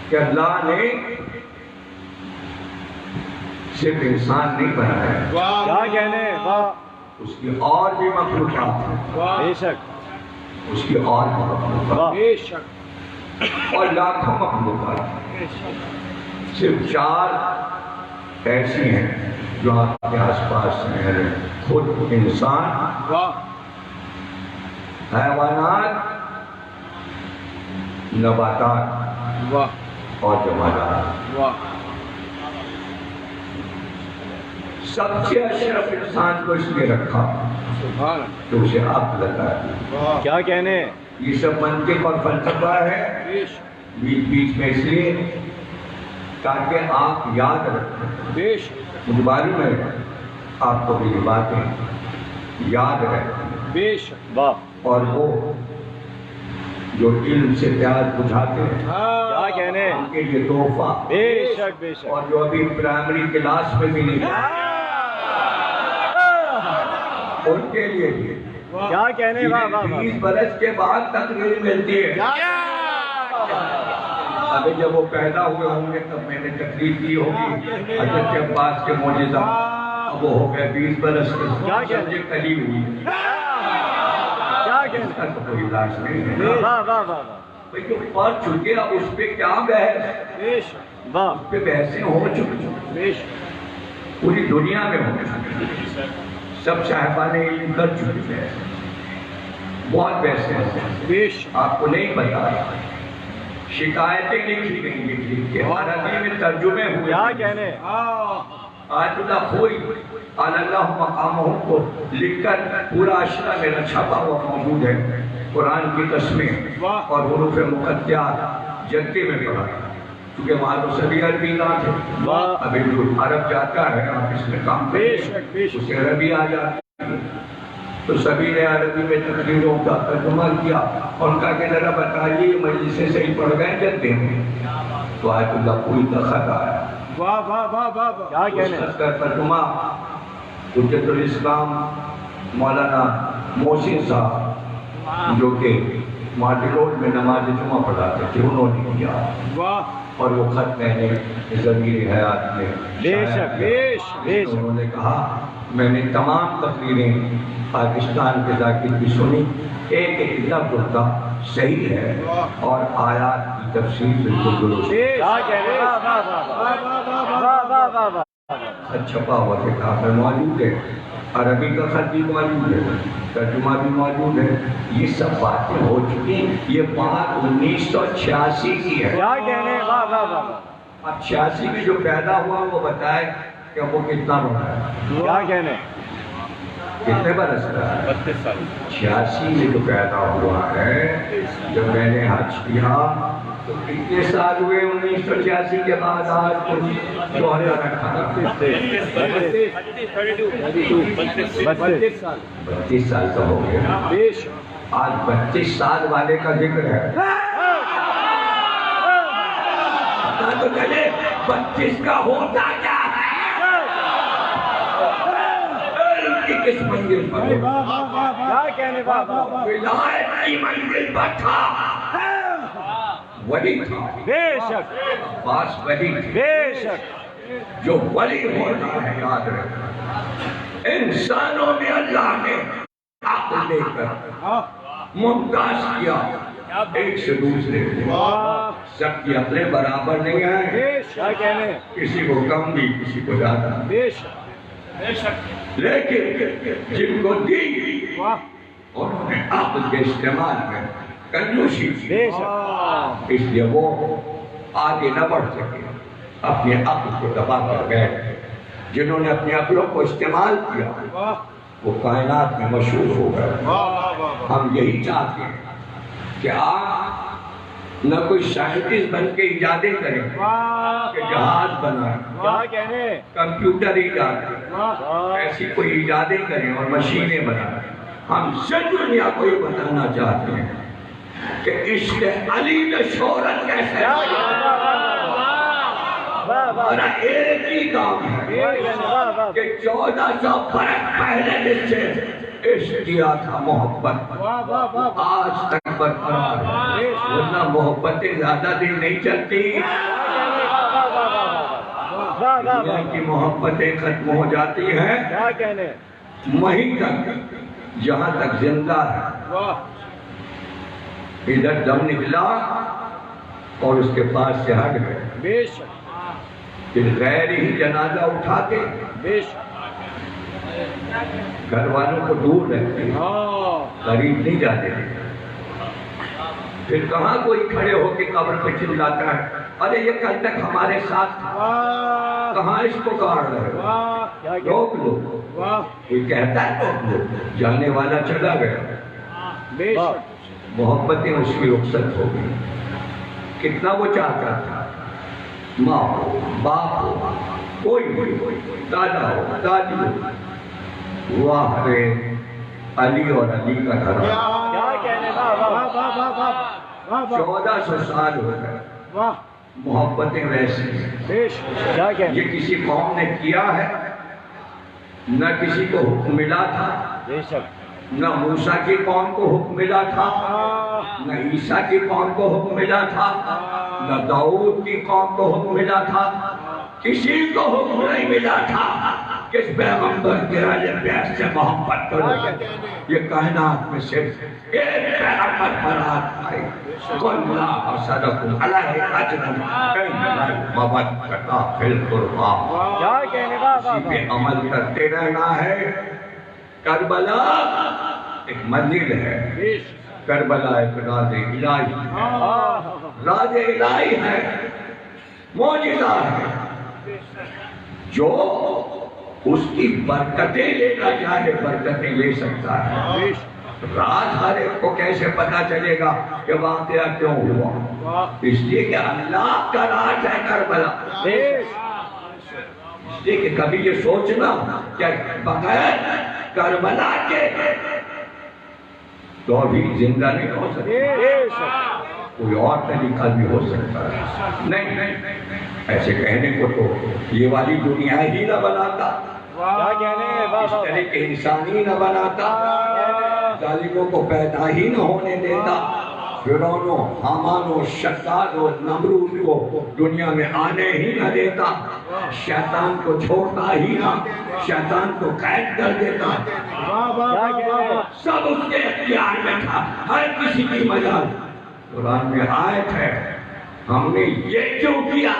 کہ اللہ نے صرف انسان نہیں بنایا ہے، کیا کہنے، واہ اس کی اور بھی مخلوقات ہیں، بے شک، اس کی اور بھی مخلوقات واہ بے شک اور لاکھوں مخلوقات ہیں۔ صرف 4 ایسی ہیں جو آپ کے آس پاس ہیں، خود انسان، واہ حیوانات، نباتات واہ اور جمادات۔ واہ سب سے اشرف انسان کو اس لیے رکھا سبحان کہ اسے عقل عطا کی۔ اللہ کیا کہنے، یہ سب منطق اور فلسفہ ہے بے شک بیچ بیچ میں، اس لیے تاکہ آپ یاد رکھیں۔ بے شک مجھے معلوم ہے آپ کو بھی یہ باتیں یاد رکھیں، بے شک واہ اور وہ جو علم سے پیار بجھاتے ہیں کیا کہنے، ان کے لیے تحفہ، بے شک بے شک، اور جو ابھی پرائمری کلاس میں بھی نہیں ہیں، ان کے لیے بھی کیا کہنے، واہ واہ 20 برس کے بعد تقریر ملتی ہے۔ ابھی جب وہ پیدا ہوئے ہوں گے تب میں نے تقریر کی ہوگی حضرت عباس کے معجزہ، اب وہ ہو گئے 20 برس کے، کیا کہنے؟ سمجھے کلی ہوئی، کیا کہنے، اس کا تو کوئی علاج نہیں ہے۔ واہ واہ واہ واہ، بھئی جو پڑھ چکے اب اس پہ کیا بحث، بے شک واہ اس پہ بحثیں ہو چکی، بے شک پوری دنیا میں ہو چکی، سب صاحبان علم کر چکے ہیں، بہت بحثیں ہیں، بے شک آپ کو نہیں پتا، شکایتیں لکھی گئی لکھ کے عربی میں ترجمے ہوئے۔ کیا کہنے، آیت اللہ خوئی قال اللہ مقامہ کو لکھ کر پورا اشرا میرا چھپا ہوا موجود ہے، قرآن کی قسمیں اور حروف مقطعات جدے میں پڑھا، کیونکہ وہاں تو سبھی عربی نہ تھے، واہ ابھی جو عرب جاتا ہے آفس میں کام بے کرتے شک ہیں بے شک اسے عربی آ جاتی ہے، تو سبھی نے عربی میں تقریروں کا ترجمہ کیا اور ان کا کہ ذرا بتائیے یہ مجلسیں صحیح پڑھ گئے جدے میں، تو آیت اللہ کوئی دخل آیا، واہ واہ واہ واہ واہ کیا کہنے، اس کا ترجمہ حجت الاسلام مولانا محسن صاحب جو کہ مارٹی روڈ میں نماز جمعہ پڑھاتے تھے انہوں نے کیا، واہ اور وہ خط میں نے ضمیر حیات میں بے شک شاید بے شک بے شک، انہوں نے کہا میں نے تمام تقریریں پاکستان کے ذاکر کی سنی، ایک ایک لفظ کا صحیح ہے اور آیات کی تفسیر بالکل درست ہے۔ کیا کہنے، واہ واہ واہ واہ واہ واہ واہ واہ، خط چھپا ہوا کتاب میں موجود ہے، عربی کا خط بھی موجود ہے، ترجمہ بھی موجود ہے، یہ سب باتیں ہو چکی، یہ بات 1986 کی ہے۔ کیا کہنے، واہ واہ واہ، اب 86 میں جو پیدا ہوا وہ بتائے کہ وہ کتنا بڑا ہے، کیا کہنے، کتنے برس کا ہے؟ 32 سال 86 میں جو پیدا ہوا ہے، جب میں نے حج کیا تو کتنے سال ہوئے 1986 کے بعد آج کو 2018 32 سال 32 سال کا ہو گیا، بے شک آج 32 سال والے کا ذکر ہے، پتا تو چلے 32 کا ہوتا کیا ہے، کی کس منزل پر ہو، کیا کہنے، واہ واہ واہ، ولایت کی منزل پر تھا، ولی تھا، بے شک پاس ولی تھی، بے شک، جو ولی ہوتا ہے یاد رکھنا، انسانوں میں اللہ نے عقل لے کر ممتاز کیا ایک سے دوسرے کو، سب کی عقلیں برابر نہیں آئیں، کیا کہنے، کسی کو کم دی کسی کو زیادہ، بے شک بے شک لیکن جن کو دی انہوں نے عقل کے استعمال میں کنجوسی کی، بے شک، اس لیے وہ آگے نہ بڑھ سکے، اپنے عقل کو دبا کر بیٹھ گئے، جنہوں نے اپنی عقلوں کو استعمال کیا وہ کائنات میں مشہور ہو گئے۔ ہم یہی چاہتے ہیں کہ آپ نہ کوئی سائنٹسٹ بن کے ایجادیں کریں کہ جہاز بنائیں، کیا کہنے، کمپیوٹر ایجاد کریں، ایسی کوئی ایجادیں کریں اور مشینیں بنائیں، ہم سے دنیا کو یہ بتانا چاہتے ہیں کہ عشق علی میں شہرت کیسے ہے، ہمارا ایک ہی کام ہے کہ 1400 برس پہلے جس سے عشق کیا تھا محبت، آج تک برقرار ہے، ورنہ محبتیں زیادہ دن نہیں چلتی، دنیا کی محبتیں ختم ہو جاتی ہیں کیا کہنے وہیں تک جہاں تک زندہ ہے۔ ادھر دم نکلا اور اس کے پاس سے ہٹ گئے، بے شک پھر غیر ہی جنازہ اٹھا کے بے شک گھر والوں کو دور رکھتے ہیں، ہاں قریب نہیں جاتے ہیں۔ پھر کہاں کوئی کھڑے ہو کے قبر پہ چلاتا ہے ارے یہ کل تک ہمارے ساتھ تھا، واہ کہاں اس کو کاٹ رہے ہو؟ واہ کیا کہنے روک لو، واہ کوئی کہتا ہے روک لو، جانے والا چلا گیا، بے شک محبتیں اس کی رخصت ہو گئی۔ کتنا وہ چاہتا تھا، ماں ہو، باپ ہو، کوئی دادا ہو، دادی ہو، واہ رے علی اور علی کا گھر، کیا کہنے واہ واہ واہ واہ واہ واہ 1400 سال ہو گئے، واہ محبتیں ویسی ہیں۔ بے شک کیا کہنے یہ کسی قوم نے کیا ہے، نہ کسی کو حکم ملا تھا، بے شک نہ موسیٰ کی قوم کو حکم ملا تھا، نہ عیسیٰ کی قوم کو حکم ملا تھا، نہ داؤد کی قوم کو حکم ملا تھا، کسی کو حکم نہیں ملا تھا کہ اس پیغمبر کے اہل بیت سے محبت کرو۔ یہ کائنات میں صرف ایک پیغمبر برات آئی، قُلْ لَا أَسْأَلُكُمْ عَلَيْهِ أَجْرًا إِلَّا الْمَوَدَّةَ فِي الْقُرْبَىٰ۔ کیا کہنے واہ واہ اسی پہ عمل کرتے رہنا ہے۔ کربلا ایک منزل ہے، بے شک کربلا ایک راز الہی ہے، واہ راز الہی ہے، معجزہ ہے، جو اس کی برکتیں لینا چاہے برکتیں لے سکتا ہے۔ بے شک راز ہر ایک کو کیسے پتا چلے گا کہ واقعہ کیوں ہوا؟ واہ اس لیے کہ اللہ کا راز ہے کربلا، بے شک اس لیے کہ کبھی یہ سوچنا کہ بغیر کربلا کے تو ابھی زندہ نہیں ہو سکتا، بے شک کوئی اور طریقہ بھی ہو سکتا ہے۔ نہیں ایسے کہنے کو تو یہ والی دنیا ہی نہ بناتا، کیا کہنے واہ اس واہ طرح کے انسان ہی نہ بناتا، ظالموں کو پیدا ہی نہ ہونے دیتا، فرعون و حامان و شداد و نمرود کو دنیا میں آنے ہی نہ دیتا، شیطان کو چھوڑتا ہی نہ، شیطان کو قید کر دیتا، واہ واہ واہ سب اس کے اختیار میں تھا، ہر کسی کی مجال۔ قرآن میں آیت ہے، ہم نے یہ کیوں کیا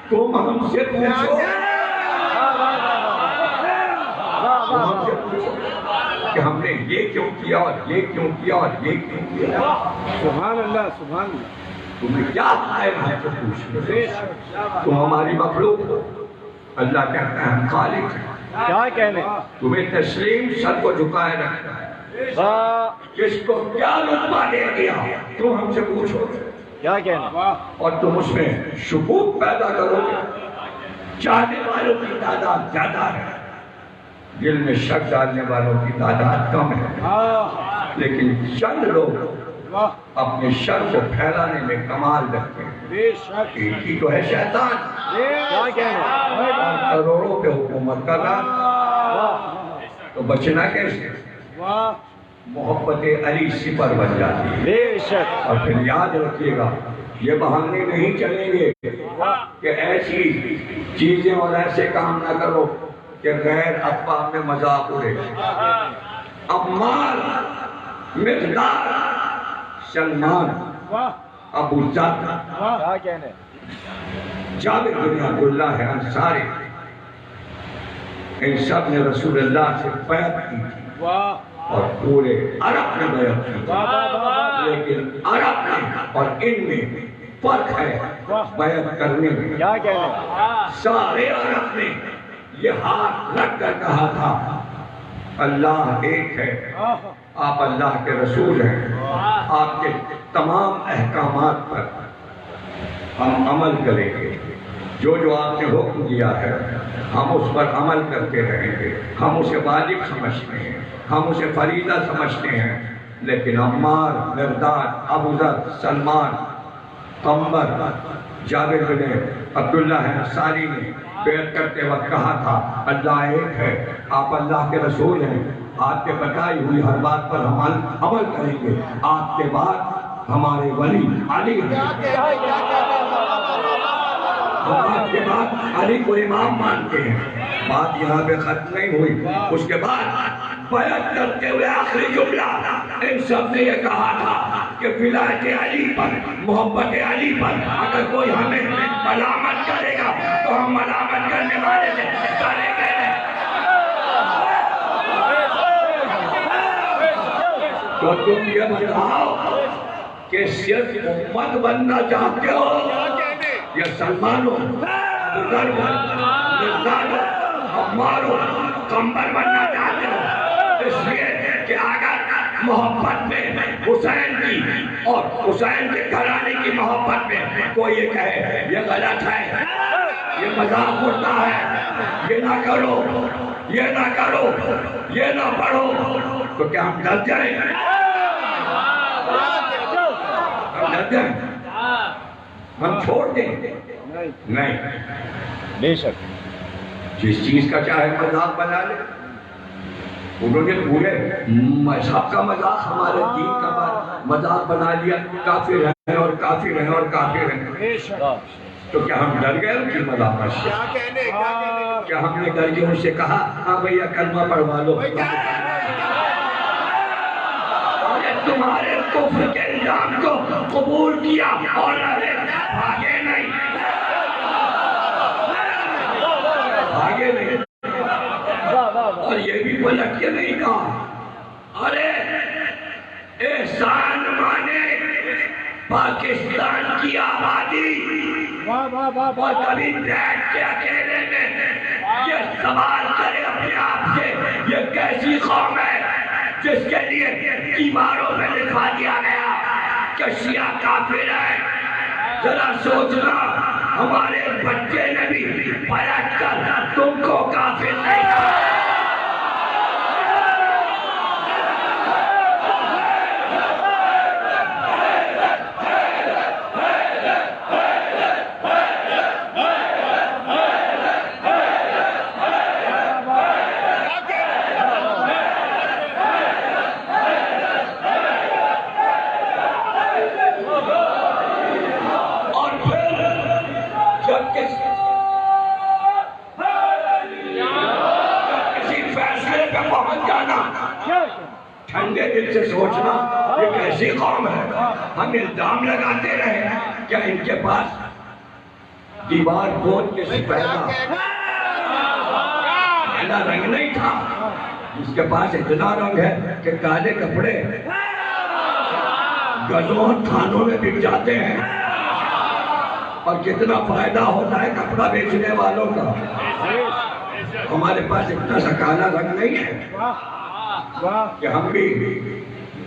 تم ہم سے پوچھو، تم ہم سے پوچھو کہ ہم نے یہ کیوں کیا اور یہ کیوں کیا اور یہ کیوں کیا، سبحان اللہ سبحان اللہ تمہیں کیا قائم ہے تو پوچھ بے شک تم ہماری مخلوق ہو، اللہ کہتا ہے ہم خالق ہیں، کیا کہنے تمہیں تسلیم سر کو جھکائے رکھتا ہے، واہ کس کو کیا رتبہ دے دیا تم ہم سے پوچھو، کیا کہنے اور تم اس میں شکوک پیدا کرو گے، چاہنے والوں کی تعداد زیادہ ہے، دل میں شک ڈالنے والوں کی تعداد کم ہے، لیکن چند لوگ واہ اپنے شر کو پھیلانے میں کمال رکھتے ہیں۔ بے شک ایک ہی تو ہے شیطان، کیا کہنے کروڑوں پہ حکومت کر رہا، واہ تو بچنا کیسے؟ واہ محبت علی سپر بن جاتی ہے۔ بے شک اور پھر یاد رکھیے گا یہ بہانے نہیں چلیں گے کہ ایسی چیزیں اور ایسے کام نہ کرو کہ غیر افواہ میں مذاق اڑے۔ عمار، مقدار، سلمان، واہ ابو ذر، کیا کہنے جابر بن عبداللہ ہے انصاری، ان سب نے رسول اللہ سے بیعت کی تھی واہ اور پورے عرب نے بیعت کی تھی، واہ واہ واہ لیکن عرب میں اور ان میں فرق ہے بیعت کرنے میں۔ کیا کہنے سارے عرب نے یہ ہاتھ رکھ کر کہا تھا اللہ ایک ہے، آپ اللہ کے رسول ہیں، آپ کے تمام احکامات پر ہم عمل کریں گے، جو جو آپ نے حکم دیا ہے ہم اس پر عمل کرتے رہیں گے، ہم اسے واجب سمجھتے ہیں، ہم اسے فریضہ سمجھتے ہیں۔ لیکن عمار، مقداد، ابو ذر، سلمان، قمر، جابر بن عبداللہ انصاری نے بیعت کرتے وقت کہا تھا اللہ ایک ہے، آپ اللہ کے رسول ہیں، آپ کے بتائی ہوئی ہر بات پر ہم عمل کریں گے، آپ کے بعد ہمارے ولی علی ہیں۔ ہم آپ کے بعد علی کو امام مانتے ہیں۔ بات یہاں پہ ختم نہیں ہوئی، اس کے بعد بیعت کرتے ہوئے آخری جملہ ان سب نے یہ کہا تھا کہ ولایت علی پر، محبت علی پر اگر کوئی ہمیں ملامت کرے گا تو ہم ملامت کرنے والے سے ڈریں گے نہیں۔ تو تم یہ بتاؤ کہ صرف امت بننا چاہتے ہو یا سلمانوں، بزرگوں، نزداروں، عماروں، کمبر بننا چاہتے ہو؟ اس لیے کہ اگر محبت میں حسین کی اور حسین کے گھرانے کی محبت میں کوئی یہ کہے یہ غلط ہے، یہ مذاق ہوتا ہے، یہ نہ کرو، یہ نہ کرو، یہ نہ پڑھو، تو کیا ہم ڈر جائیں؟ ہم ڈر جائیں؟ ہم چھوڑ دیں؟ نہیں، بے شک جس چیز کا چاہے مذاق بنا لے۔ انہوں نے پورے مذہب کا مذاق، ہمارے دین کا مذاق بنا لیا، کافر ہیں اور کافر ہیں اور کافر ہیں۔ تو کیا ہم ڈر گئے ان کی مذاقت سے؟ کیا ہم نے ڈر کے ان سے کہا ہاں بھیا کلمہ پڑھوا لو؟ تمہارے کفر کے الزام کو قبول کیا اور آگے نہیں، آگے نہیں، اور یہ بھی پلٹ کے نہیں کہا ارے احسان مانے پاکستان کی آبادی، اور کبھی بیٹھ کے اکیلے میں یہ سوال کرے اپنے آپ سے یہ کیسی قوم ہے جس کے لیے دیواروں میں لکھوا دیا گیا کہ شیعہ کافر ہے۔ ذرا سوچنا ہمارے بچے نے بھی پلٹ کر تم کو کافر نہیں کہا۔ ٹھنڈے دل سے سوچنا یہ کیسی قوم ہے۔ ہم الزام لگاتے رہے کیا ان کے پاس دیوار بوجھ کے پہلا رنگ نہیں تھا؟ اس کے پاس اتنا رنگ ہے کہ کالے کپڑے گزوں تھانوں میں بک جاتے ہیں، اور کتنا فائدہ ہوتا ہے کپڑا بیچنے والوں کا۔ ہمارے پاس اتنا سا کالا رنگ نہیں ہے کہ ہم بھی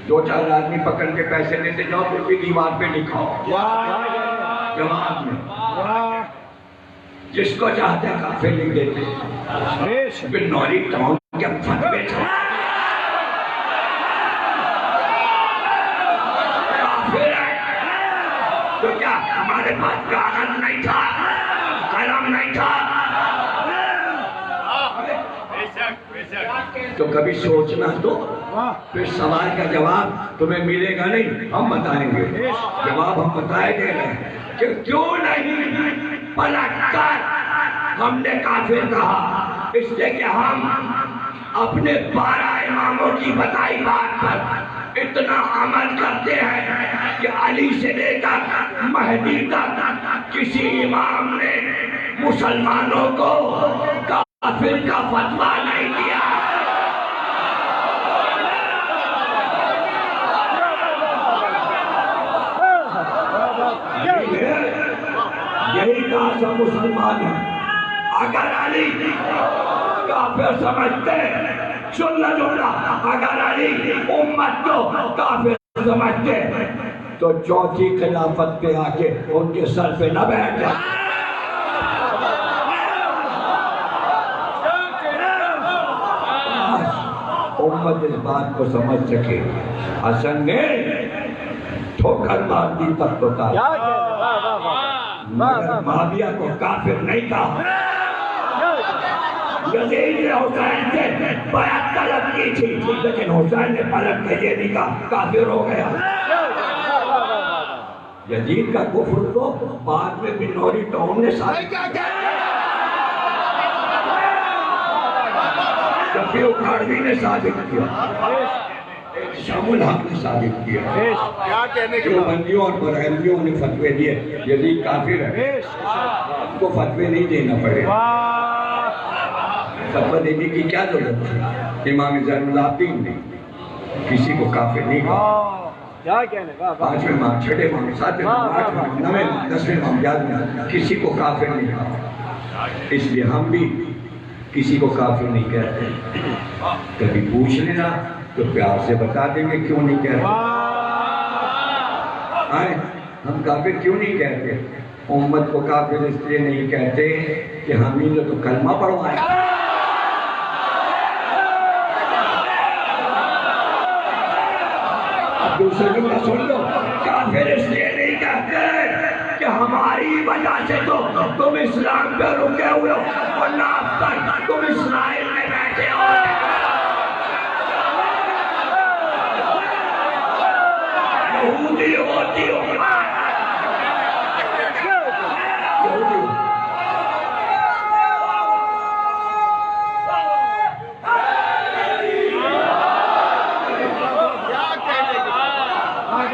دو چار آدمی پکڑ کے پیسے لیتے جاؤ پھر بھی دیوار پہ لکھاؤ جماعت میں، جس کو چاہتے ہیں کافر لکھ دیتے پھر نوری ٹاؤن کے فتوے کافر ہے۔ تو کیا ہمارے پاس کاغذ نہیں تھا، قلم نہیں تھا؟ تو کبھی سوچنا تو پھر سوال کا جواب تمہیں ملے گا نہیں، ہم بتائیں گے۔ جواب ہم بتائے دے رہے ہیں کہ کیوں نہیں پلٹ کر ہم نے کافر کہا، اس لیے کہ ہم اپنے 12 اماموں کی بتائی بات پر اتنا عمل کرتے ہیں کہ علی سے لے کر مہدی تک کسی امام نے مسلمانوں کو کافر کا فتویٰ نہیں دیا۔ یہی کہا سب مسلمان ہیں۔ اگر علی کافر سمجھتے، سن لو جملہ، اگر علی امت کو کافر سمجھتے تو چوتھی خلافت پہ آ کے ان کے سر پہ نہ بیٹھ جائے۔ امت اس بات کو سمجھ سکے حسن نے ٹھوکر مار دی تخت و تاج، مگر معاویہ کو کافر نہیں کہا۔ یزید نے حسین سے بیعت طلب کی تھی لیکن حسین نے پلٹ کے یہ نہیں کہا کافر ہو گیا۔ یزید کا کفر تو بعد میں بنوری ٹاؤن نے ثابت کیا، شفیع اکھاڑوی نے ثابت کیا، شام الحق نے ثابت کیا، کیا کہنے کے جو بندیوں اور بریلویوں نے فتوے دیے یزید کافر ہے، ان کو فتوے نہیں دینا پڑے، فتوہ دینے کی کیا ضرورت ہے؟ امام زین العابدین نے کسی کو کافر نہیں کہا، کیا کہنے؟ 5ویں امام، 6ویں امام، 7ویں امام، 8ویں امام، 9ویں امام، 10ویں امام، 11ویں امام، کسی کو کافر نہیں کہا۔ اس لیے ہم بھی کسی کو کافر نہیں کہتے، کبھی پوچھ لینا تو پیار سے بتا دیں گے کیوں نہیں کہتے، ہم کافر کیوں نہیں کہتے؟ امت کو کافر اس لیے نہیں کہتے کہ ہم ہی نے تو کلمہ پڑھوائے، دوسرے جملہ سن لو، کافر اس لیے نہیں کہتے کہ ہماری وجہ سے تو تم اسلام پہ رکے ہوئے ہو، ورنہ اب تک تم اسرائیل میں بیٹھے ہو، یہودی ہوتی ہو،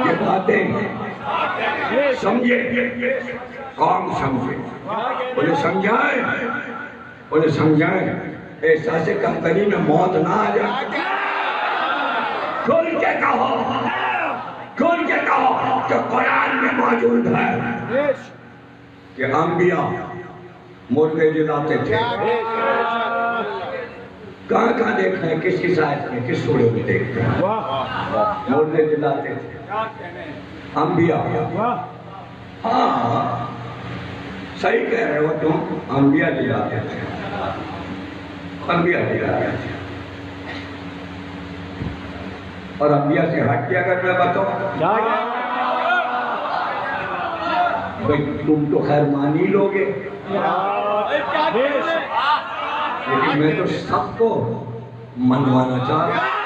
یہ باتیں سمجھے، قوم سمجھے، انہیں سمجھائیں، احساس کمتری میں موت نہ آ جائے، کھل کے کہو جو قرآن میں موجود ہے کہ انبیاء مردے جلاتے تھے، کہاں کہاں دیکھتے ہیں، کس کس آیت میں، کس سورے میں دیکھتے ہیں، مردے جلاتے تھے انبیاء، ہاں صحیح کہہ رہے ہو تم، انبیاء جلاتے تھے، انبیاء جلاتے تھے، اور انبیاء سے ہٹ کے اگر میں بتاؤں، بھئی تم تو خیر مانی لوگے، لیکن میں تو سب کو منوانا چاہ رہا ہوں۔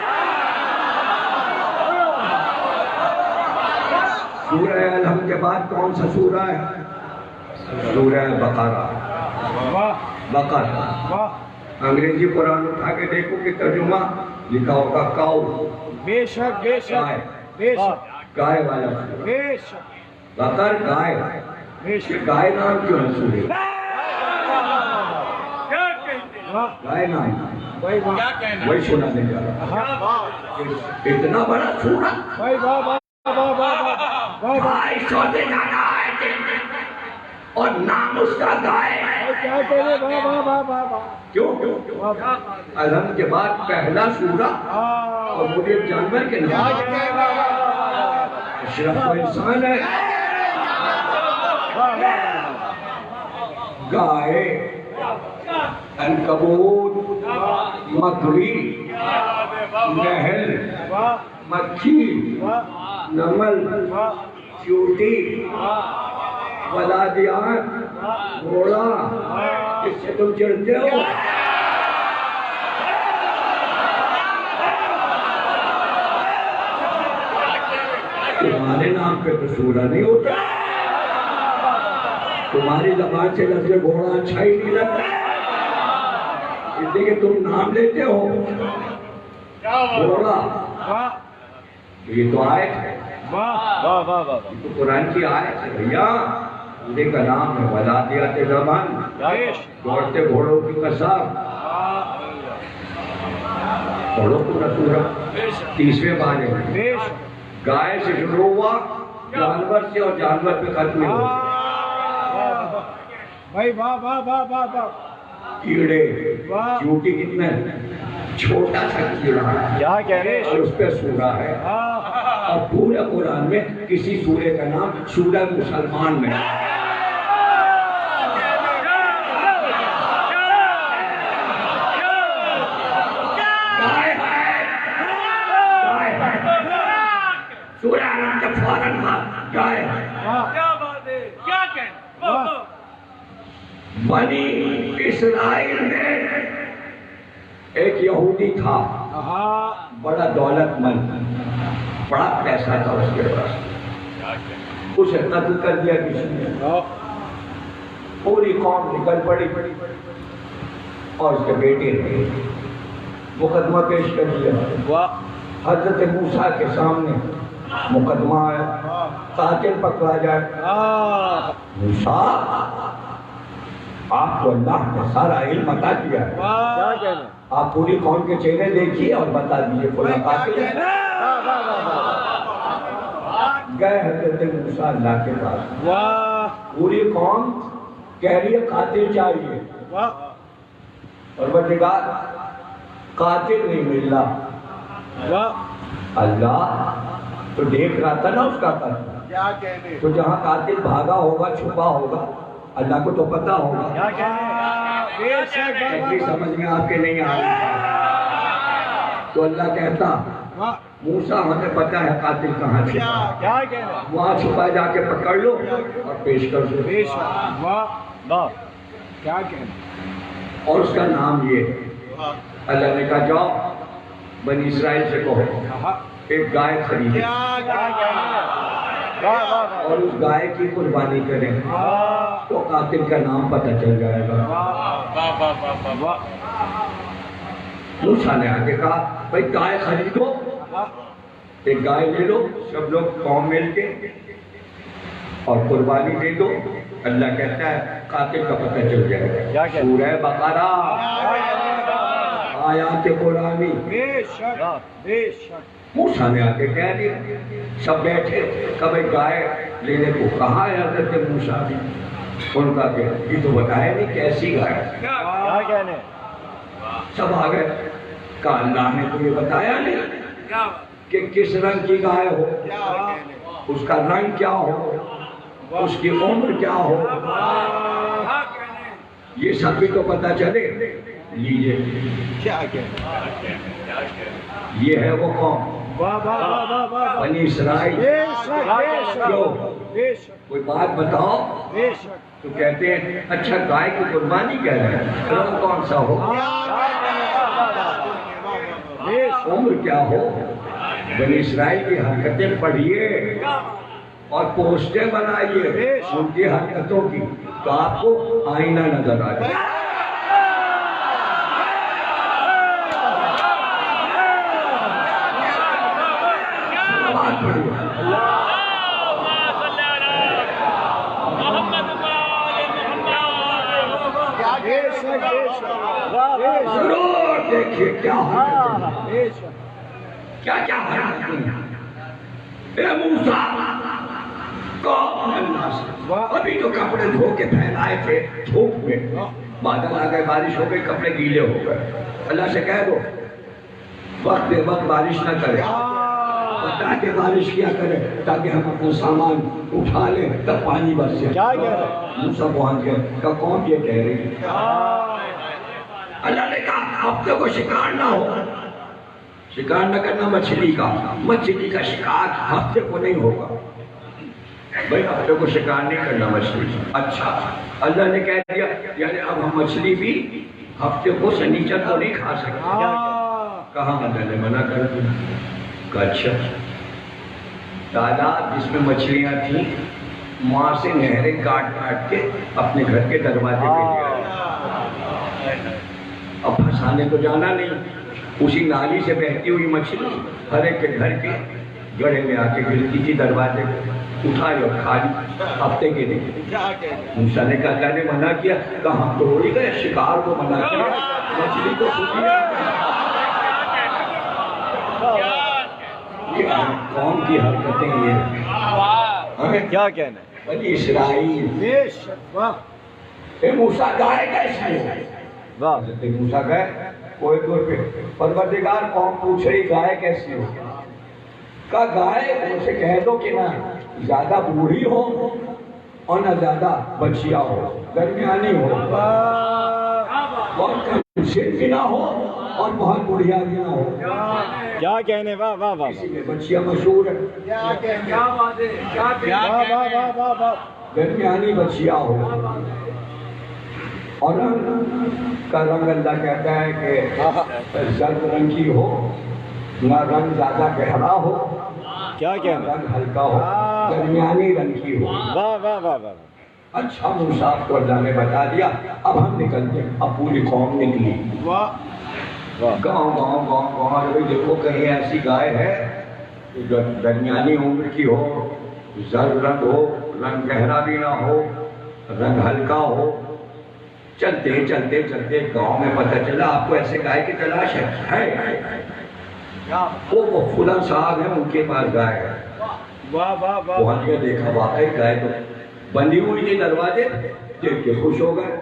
سورہ الحمد کے بعد کون سا سورہ ہے؟ سورہ بقرہ، انگریزی قرآن اٹھا کے دیکھو کہ ترجمہ لکھا ہوگا کاؤ، بے شک بے شک بے شک گائے والا سورہ، بے شک بقر گائے، یہ گائے نام کیوں ہے سورہ؟ گائے نام وہی سنا دے جا رہا، اتنا بڑا سورہ، 250 سے زیادہ آئے تھے اور نام اس کا گائے، کیوں؟ الحمد کے بعد پہلا سورہ اور مجھے جانور کے نام، اشرف و انسان ہے، گائے، عنکبوت، مکڑی، نہل، مکھی، نمل، چیونٹی، ولادیات، گھوڑا، جس سے تم چڑھتے ہو، تمہارے نام پہ تو سورہ نہیں ہوتا، تمہاری زبان سے لفظ گھوڑا اچھا ہی نہیں لگتا، اس لیے کہ تم نام لیتے ہو گھوڑا، یہ تو آیت ہے، یہ تو قرآن کی آیت ہے بھیا، پورے کا نام ہے ولادیات زبان، دوڑتے گھوڑوں کی قسم، پڑھو پورا سورہ، 30ویں بارے میں، گائے سے شروع ہوا، جانور سے اور جانور پہ ختم ہوا، کیڑے، چیونٹی کتنے چھوٹا سا کیڑا ہے اور اس پہ سورہ ہے، اور پورے قرآن میں کسی سورے کا نام سورہ مسلمان میں سورہ نام کا فوراً گائے، بنی اسرائیل میں ایک یہودی تھا، بڑا دولت مند، بڑا پیسہ تھا اس کے پاس، اسے قتل کر دیا کسی نے. پوری قوم نکل پڑی اور اس کے بیٹے نے مقدمہ پیش کر دیا. حضرت موسیٰ کے سامنے مقدمہ آیا، قاتل پکڑا جائے. موسیٰ آپ کو اللہ نے سارا علم عطا کیا ہے، آپ پوری قوم کے چہرے دیکھیے اور بتا دیجیے فلاں قاتل ہے. گئے حضرت موسیٰ اللہ کے پاس، پوری قوم کہہ رہی ہے قاتل چاہیے، اور پروردگار قاتل نہیں مل رہا. اللہ تو دیکھ رہا تھا نا اس کا قتل، تو جہاں قاتل بھاگا ہوگا چھپا ہوگا اللہ کو تو پتا ہوگا. ایسی سمجھ میں آپ کے نہیں آ رہی. تو اللہ کہتا موسیٰ ہمیں پتا ہے قاتل کہاں چھپا، وہاں چھپا جا کے پکڑ لو اور پیش کر دو. اور اس کا نام یہ ہے، اللہ نے کہا جاؤ بنی اسرائیل سے کہو ایک گائے خریدے اور اس گائے کی قربانی کریں تو قاتل کا نام پتہ چل جائے گا. موسیٰ نے آگے کہا بھائی گائے خریدو، ایک گائے لے لو سب لوگ قوم مل کے اور قربانی دے دو. اللہ کہتا ہے قاتل کا پتہ چل جائے گا. سورہ بقرہ آیات قرآنی. موسیٰ نے آگے کہہ دیا، سب بیٹھے کبھی گائے لینے کو کہا ہے حضرت موسیٰ نے. ان کا کہ یہ تو بتایا نہیں کیسی گائے. سب آ گئے، کہا اللہ نے تو یہ بتایا نہیں کہ کس رنگ کی گائے ہو، اس کا رنگ کیا ہو، اس کی عمر کیا ہو، یہ سب بھی تو پتہ چلے. لیجئے یہ ہے وہ قوم بنی اسرائیل. کوئی بات بتاؤ تو کہتے ہیں اچھا گائے کی قربانی کہہ رہے ہیں، رنگ کون سا ہو، عمر کیا ہو. بنی اسرائیل کی حرکتیں پڑھیے اور پوسٹیں بنائیے ان کی حرکتوں کی تو آپ کو آئینہ نظر آ جائے. ضرور دیکھیے کیا کیا اے موسیٰ ابھی تو کپڑے دھو کے پھیلائے تھے دھوپ میں، بادل آ گئے، بارش ہو گئی، کپڑے گیلے ہو گئے. اللہ سے کہہ دو وقت بے وقت بارش نہ کرے، تاکہ بارش کیا کرے تاکہ ہم اپنا سامان اٹھا لیں تب پانی برسے. موسیٰ پہنچ گئے، کہا کون یہ کہہ رہی ہے. اللہ نے کہا ہفتے کو شکار نہ ہو، شکار نہ کرنا مچھلی کا شکار ہفتے کو نہیں ہوگا. بھائی ہفتے کو شکار نہیں کرنا مچھلی. اچھا اللہ نے کہہ دیا یعنی اب ہم مچھلی بھی ہفتے کو سنیچر کو نہیں کھا سکتے. کہاں اللہ نے منع کر دیا. اچھا تالاب جس میں مچھلیاں تھیں وہاں سے نہریں کاٹ کے اپنے گھر کے دروازے پہ لے آئے. اب پھنسانے تو جانا نہیں، اسی نالی سے بہتی ہوئی مچھلی ہر ایک کے گھر کے گڑھے میں آ کے گرتی تھی دروازے پہ، اٹھائی اور کھا لی ہفتے کے لیے. موسیٰ نے کہا اللہ نے منع کیا، کہا ہم تو ہو ہی گئے، شکار کو منع کیا، مچھلی کو قوم کی حرکتیں یہ کیا کہنا ہے بنی اسرائیل. اے موسیٰ گائے کیسی ہے؟ حضرت موسیٰ گئے کوئی دور پہ، پروردگار قوم پوچھ رہی گائے کیسی ہو. کہا گائے ان سے کہہ دو کہ نہ زیادہ بوڑھی ہو اور نہ زیادہ بچیا ہو، درمیانی ہو، بہت کم سن بھی نہ ہو اور بہت بڑھیا بھی نہ ہو. کیا کہنے، واہ واہ واہ. اسی میں بچیاں مشہور ہیں، درمیانی بچیاں ہو. اور رنگ کا رنگ اللہ کہتا ہے کہ زرد رنگ کی ہو، نہ رنگ زیادہ گہرا ہو کیا کہنا؟ رنگ ہلکا ہو، درمیانی رنگ کی ہو. واہ واہ واہ واہ. اچھا موسیٰ آپ کو اللہ نے بتا دیا. اب ہم نکلتے ہیں. اب پوری قوم نکلی. واہ واہ. گاؤں گاؤں گاؤں گاؤں بھائی دیکھو کہیں ایسی گائے ہے جو درمیانی عمر کی ہو، زرد رنگ ہو، رنگ گہرا بھی نہ ہو، رنگ ہلکا ہو. چلتے چلتے چلتے گاؤں میں پتہ چلا آپ کو ایسے گائے کی تلاش ہے. وہ فلاں صاحب ہیں، ان کے پاس گائے ہے. واہ واہ واہ. پہنچ کے دیکھا واقعی گائے تو بندی ہوئی تھی دروازے، دیکھ کے خوش ہو گئے.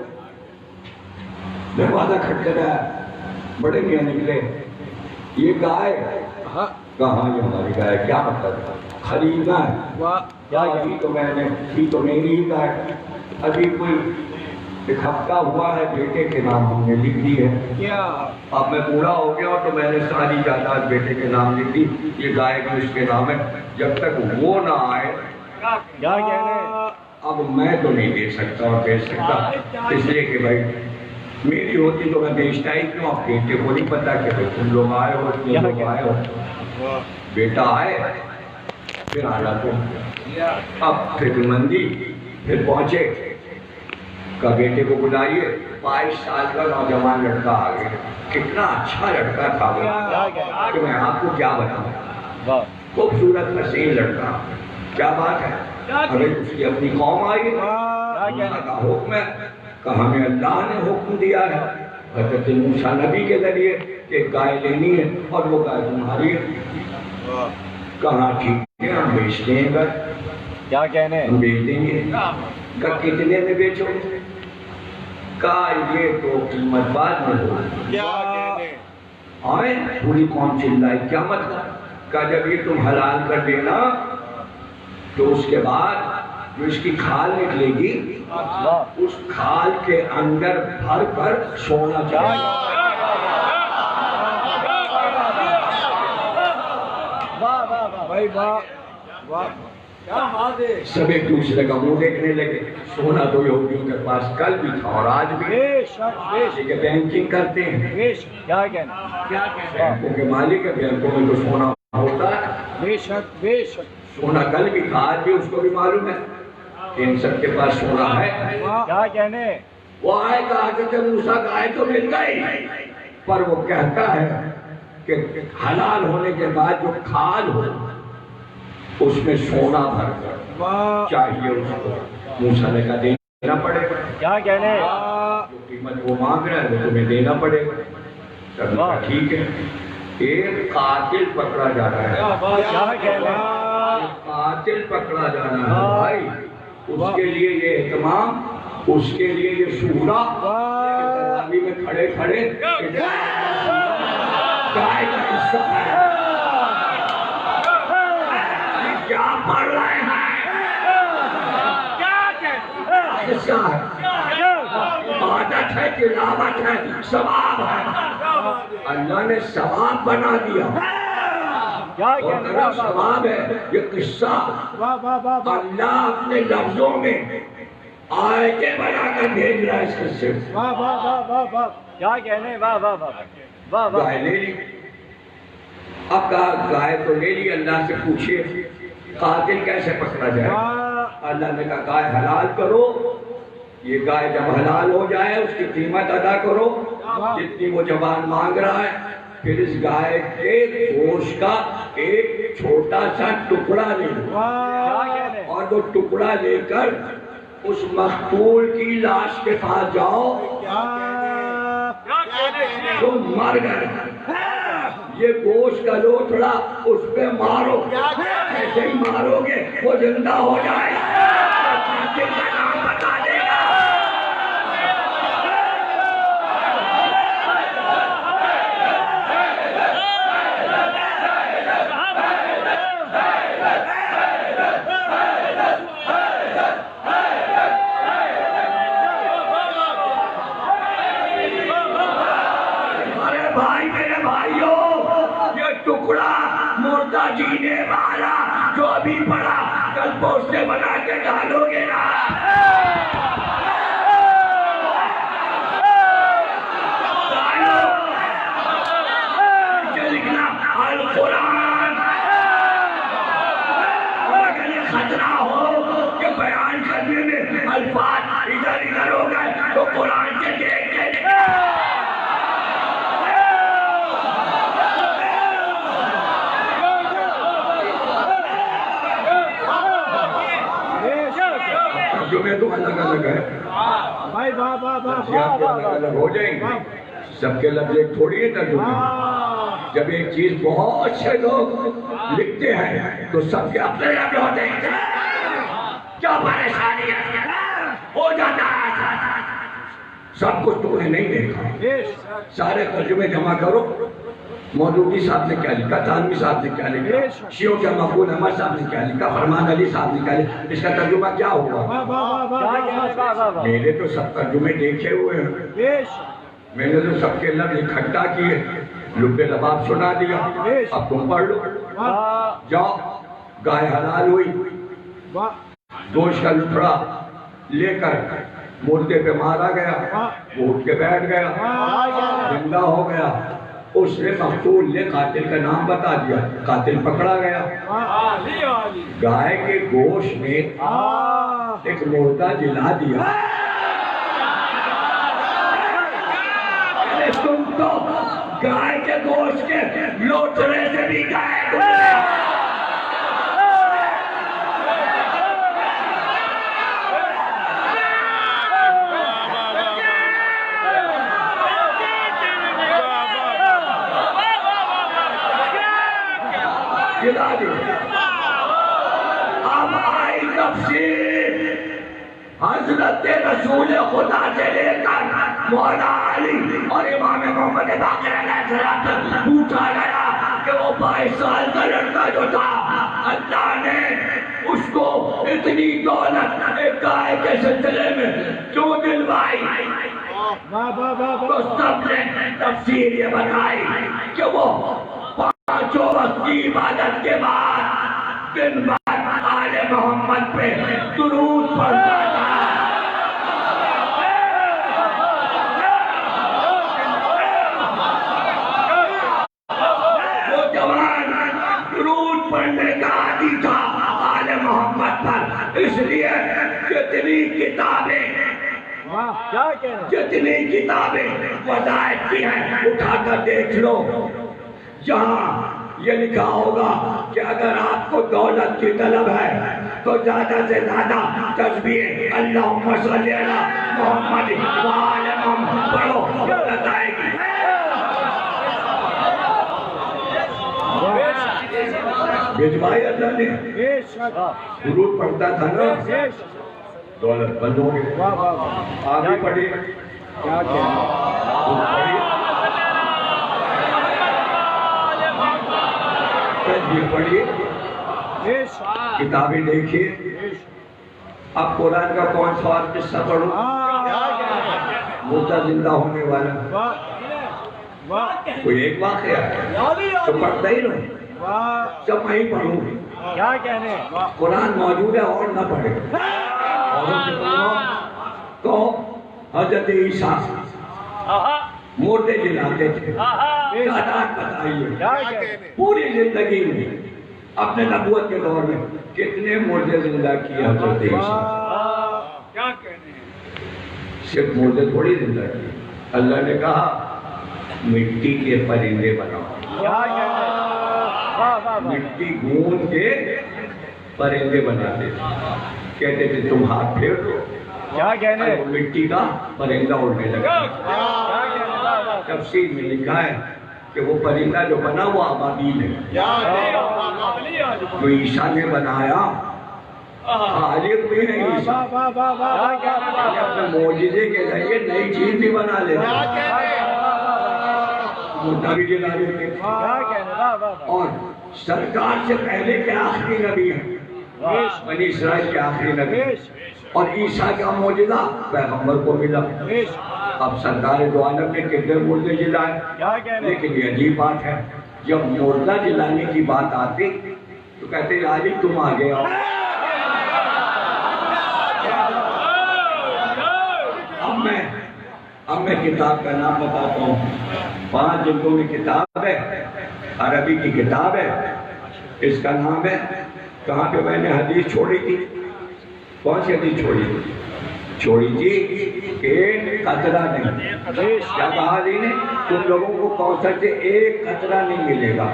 دروازہ کھٹکھٹایا، بڑے میاں نکلے. یہ گائے کہاں؟ یہ ہماری گائے. کیا مطلب؟ خریدنا ہے. واہ ابھی تو میں نے تو میری ہی گائے، ابھی کوئی ایک ہفتہ ہوا ہے، بیٹے کے نام ہم نے لکھ دی ہے. کیا؟ اب میں بوڑھا ہو گیا تو میں نے ساری جائیداد بیٹے کے نام لکھ دی. یہ گائے بھی اس کے نام ہے. جب تک وہ نہ آئے کیا کہنے؟ اب میں تو نہیں دے سکتا اور بیچ سکتا، اس لیے کہ بھائی میری ہوتی تو میں بیچتا ہی کیوں. اب بیٹے کو نہیں پتا کہ بھائی تم لوگ آئے ہو، اتنے لوگ آئے ہو. بیٹا آئے پھر آ جاتے. اب فکر مندی پھر پہنچے. کا بیٹے کو بلائیے. 22 سال کا نوجوان لڑکا آ گیا. کتنا اچھا لڑکا تھا وہ کہ میں آپ کو کیا بتاؤں. خوبصورت حسین لڑکا. کیا بات ہے. ارے اس کی اپنی قوم آئی. اللہ کا حکم ہے کہ ہمیں اللہ نے حکم دیا ہے حضرت موسیٰ نبی کے ذریعے کہ گائے لینی ہے اور وہ گائے تمہاری ہے. کہاں ٹھیک ہے ہم بیچتے ہیں گھر. کیا کہنے؟ ہم بیچ دیں گے. کہ کتنے میں بیچو؟ کہا یہ تو قیمت بعد میں ہو. آئے پوری قوم چلائی. کیا مطلب؟ کہا جب یہ تم حلال کر دینا تو اس کے بعد جو اس کی کھال نکلے گی اس کھال کے اندر بھر کر سونا چاہیے. بھائی واہ واہ. کیا بات ہے. سب ایک دوسرے کا منہ دیکھنے لگے. سونا تو یہودیوں کے پاس کل بھی تھا اور آج بھی. بے شک بے شک یہ بینکنگ کرتے ہیں. بے شک. کیا کہنا؟ کیا کہنا؟ بینکوں کے مالک ہے. بینکوں میں تو سونا ہوتا ہے. بے شک بے شک. سونا کل بھی تھا آج بھی اس کو بھی معلوم ہے کہ ان سب کے پاس سونا ہے. کیا کہنے؟ وہ آئے کہا کہ موسیٰ گائے تو مل گئی پر وہ کہتا ہے کہ حلال ہونے کے بعد جو کھال ہو اس میں سونا بھر کر چاہیے اس کو. موسیٰ نے کہا دینا پڑے گا. کیا کہنے؟ جو قیمت وہ مانگ رہا ہے وہ تمہیں دینا پڑے گا. کہا ٹھیک ہے. ایک قاتل پکڑا جا رہا ہے. کیا کہنے؟ قاتل پکڑا جانا ہے بھائی. اس کے لیے یہ اہتمام، اس کے لیے یہ شورا تراویح میں کھڑے کھڑے گائے کا حصہ ہے. کیا پڑھ رہے ہیں؟ حصہ ہے، عبادت ہے، تلاوت ہے، ثواب ہے. اللہ نے ثواب بنا دیا. اور میرا ثواب ہے یہ قصہ. اللہ اپنے لفظوں میں آیتیں بنا کر بھیج رہا ہے اس قصے. کیا کہنے؟ واہ واہ واہ واہ واہ. گائے لے لی. اب کہا گائے تو لے لی. اللہ سے پوچھے قاتل کیسے پکڑا جائے. اللہ نے کہا گائے حلال کرو. یہ گائے جب حلال ہو جائے اس کی قیمت ادا کرو جتنی وہ جوان مانگ رہا ہے. پھر اس گائے کے گوشت کا ایک چھوٹا سا ٹکڑا لے لو اور وہ ٹکڑا لے کر اس مقتول کی لاش کے پاس جاؤ جو مر گئے. یہ گوشت کا لوتھڑا اس پہ مارو. ایسے ہی مارو گے وہ زندہ ہو جائے. قاتل کا نام بتا دے گا. مردہ جینے والا جو ابھی پڑا کل پوسٹے بنا کے ڈالو گے نا. لکھنا القرآن الگ الگ ہے، بھائی واہ واہ واہ لفظیات بھی الگ الگ ہو جائیں گے، سب کے لفظ ایک تھوڑی ہے ترجمے۔ جب ایک چیز بہت سے لوگ لکھتے ہیں تو سب کے اپنے لفظ ہوتے ہیں، کیا پریشانی ہے، ہو جاتا ہے ایسا۔ سب کچھ تم نے نہیں دیکھا، سارے ترجمے جمع کرو، مودودی صاحب نے کیا لکھا، تھانوی صاحب نے کیا لکھا، شیعوں کے مقبول احمد صاحب نے کیا لکھا، فرمان علی صاحب نے کیا لکھا، اس کا ترجمہ کیا ہوگا؟ میرے تو سب ترجمے دیکھے ہوئے ہیں، میں نے تو سب کے لفظ اکٹھا کیے، لب لباب سنا دیا، اب تم پڑھ لو۔ جاؤ، گائے حلال ہوئی، گوشت کا لٹڑا لے کر مردے پہ مارا گیا، وہ اٹھ کے بیٹھ گیا، زندہ ہو گیا، اس نے مقتول نے قاتل کا نام بتا دیا، قاتل پکڑا گیا۔ گائے کے گوشت میں ایک مردہ جلا دیا، تم تو گائے کے گوشت کے لوٹرے سے بھی گائے کو جلا دیا۔ اب آئی تفسیر حضرت رسول خدا سے لے کر مولا علی اور امام محمد باقر علیہ السلام تک پوچھا گیا کہ وہ 22 سال کا لڑکا جو تھا، اللہ نے اس کو اتنی دولت ایک گائے کے سلسلے میں کیوں دلوائی؟ تو سب نے تفسیر یہ بتائی کہ وہ 5 وقت کی عبادت کے بعد دن بھر آل محمد پہ درود پڑھتا تھا۔ وہ جوان درود پڑھنے کا عادی تھا آل محمد پر، اس لیے جتنی کتابیں وظائف کی ہیں اٹھا کر دیکھ لو، جہاں یہ لکھا ہوگا کہ اگر آپ کو دولت کی طلب ہے تو زیادہ سے زیادہ تسبیح اللہم صلی علی محمد وآل محمد پڑھو، دولت آئے گی۔ بھجوائی اللہ نے، درود پڑھتا تھا نا، دولت بند ہو گئی۔ آگے پڑھی، تسبیح پڑھیے، کتابیں دیکھیے۔ اب قرآن کا کون سا اور قصہ پڑھوں؟ مردہ زندہ ہونے والا کوئی ایک واقعہ ہے تو پڑھتا ہی نہیں، جب میں ہی پڑھوں قرآن موجود ہے اور نہ پڑھے تو حضرت عیسیٰ مردے جلاتے تھے، تعداد بتائیے پوری زندگی میں اپنے نبوت کے دور میں کتنے مردے زندہ کیے حضرت عیسیٰ؟ صرف مردے تھوڑی زندہ کیے، اللہ نے کہا مٹی کے پرندے بناؤ، مٹی گوند کے پرندے بناتے تھے، کہتے تھے تم ہاتھ پھیر دو، مٹی کا پرندہ اڑنے لگا۔ تفسیر میں لکھا ہے کہ وہ پرندہ جو بنا وہ ابابیل ہے، جو عیسیٰ نے بنایا، خالق بھی ہے عیسیٰ، اپنے معجزے کے ذریعے نئی چیز بھی بنا لیتے، مردہ بھی جلا دیتے، اور سرکار سے پہلے کے آخری نبی ہیں، بنی اسرائیل کے آخری نبی، اور عیسیٰ کا معجزہ پیغمبر کو ملا۔ اب سرکار دو عالم نے کتنے مردے جلائے، لیکن یہ عجیب بات ہے جب مردہ جلانے کی بات آتی تو کہتے ہیں علی تم آگے آؤ۔ اب میں کتاب کا نام بتاتا ہوں، 5 جلدوں میں کتاب ہے، عربی کی کتاب ہے، اس کا نام ہے، کہاں پہ میں نے حدیث چھوڑی تھی، کون سی حدیث چھوڑی تھی؟ چھوڑی تھی کہ ایک قطرہ نہیں، کیا کہا علی نے؟ تم لوگوں کو کوثر سے ایک قطرہ نہیں ملے گا،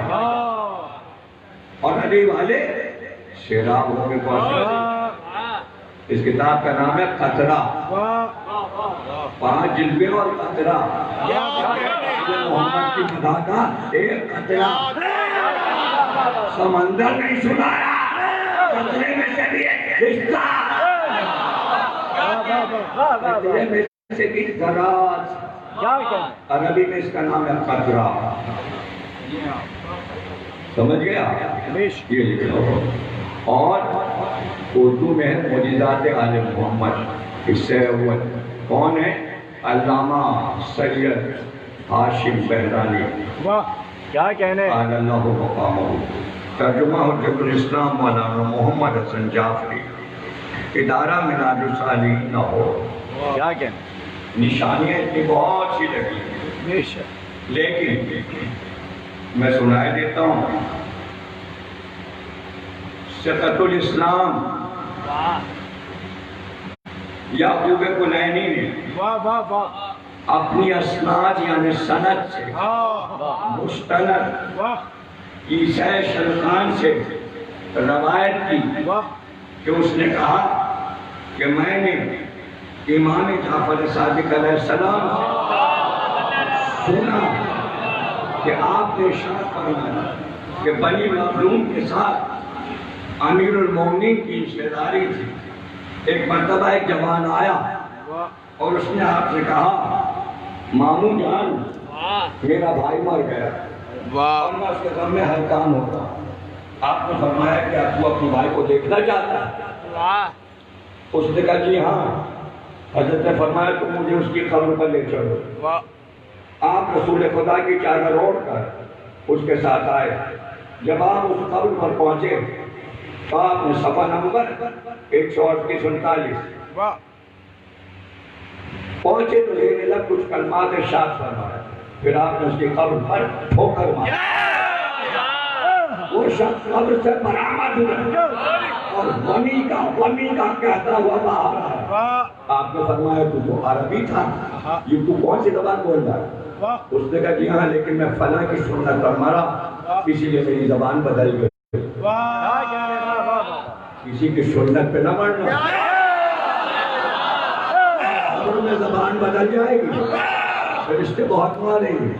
اور علی والے سیراب ہوں گے کوثر، اس کتاب کا نام ہے قطرہ، واہ 5 جلدیں اور قطرہ، محمد کی مداح کا ایک قطرہ، سمندر نہیں سنایا، قطرے میں سے بھی ایک حصہ، قطرے میں سے بھی ذرات، عربی میں اس کا نام ہے قطرہ، سمجھ گیا؟ یہ لکھو۔ اور اردو میں ہے معجزات آل محمد، حصہ اول، کون ہے؟ علامہ سید ہاشم بہرانی، واہ کیا کہنے، قال اللہ مقامہ، ترجمہ حجت الاسلام مولانا محمد حسن جعفری، ادارہ میلاد الصالحین لاہور۔ کیا کہنے، نشانیاں اتنی بہت سی لگی ہیں، بے شک لیکن میں سنائے دیتا ہوں۔ سقط الاسلام یعقوب کلینی نے واہ واہ واہ اپنی اسناد یعنی سند سے مستند واہ عیسیٰ شلخان سے روایت کی واہ کہ اس نے کہا کہ میں نے امام جعفر صادق علیہ السلام سے سنا کہ آپ نے ارشاد فرمایا کہ بنی مظلوم کے ساتھ امیر المومنین کی رشتہ داری تھی۔ ایک مرتبہ ایک جوان آیا اور اس نے آپ سے کہا ماموں جان میرا بھائی مر گیا اور میں اس کے غم میں ہلکان ہوتا۔ آپ نے فرمایا کہ آپ کو اپنے بھائی کو دیکھنا چاہتا ہے؟ اس نے کہا جی ہاں۔ حضرت نے فرمایا تو مجھے اس کی قبر پر لے چلو۔ آپ رسول خدا کی چادر اوڑھ کر اس کے ساتھ آئے۔ جب آپ اس قبر پر پہنچے تو آپ نے صفحہ نمبر 138-39 پہنچے تو لینے لگ کچھ کلمات ارشاد فرمایا، پھر آپ نے اس کی قبر پر ٹھوکر مارا، وہ شخص قبر سے برآمد ہوا اور غمی کا کہتا ہوا باہر آیا۔ آپ نے فرمایا تو عربی تھا، یہ تو کون سی زبان بول رہا ہے؟ اس نے کہا جی ہاں لیکن میں فلاں کی سنت پر مرا اسی لیے میری زبان بدل گئی۔ کسی کی سنت پہ نہ مرنا، قبر میں زبان بدل جائے گی، فرشتے بہت ماریں گے۔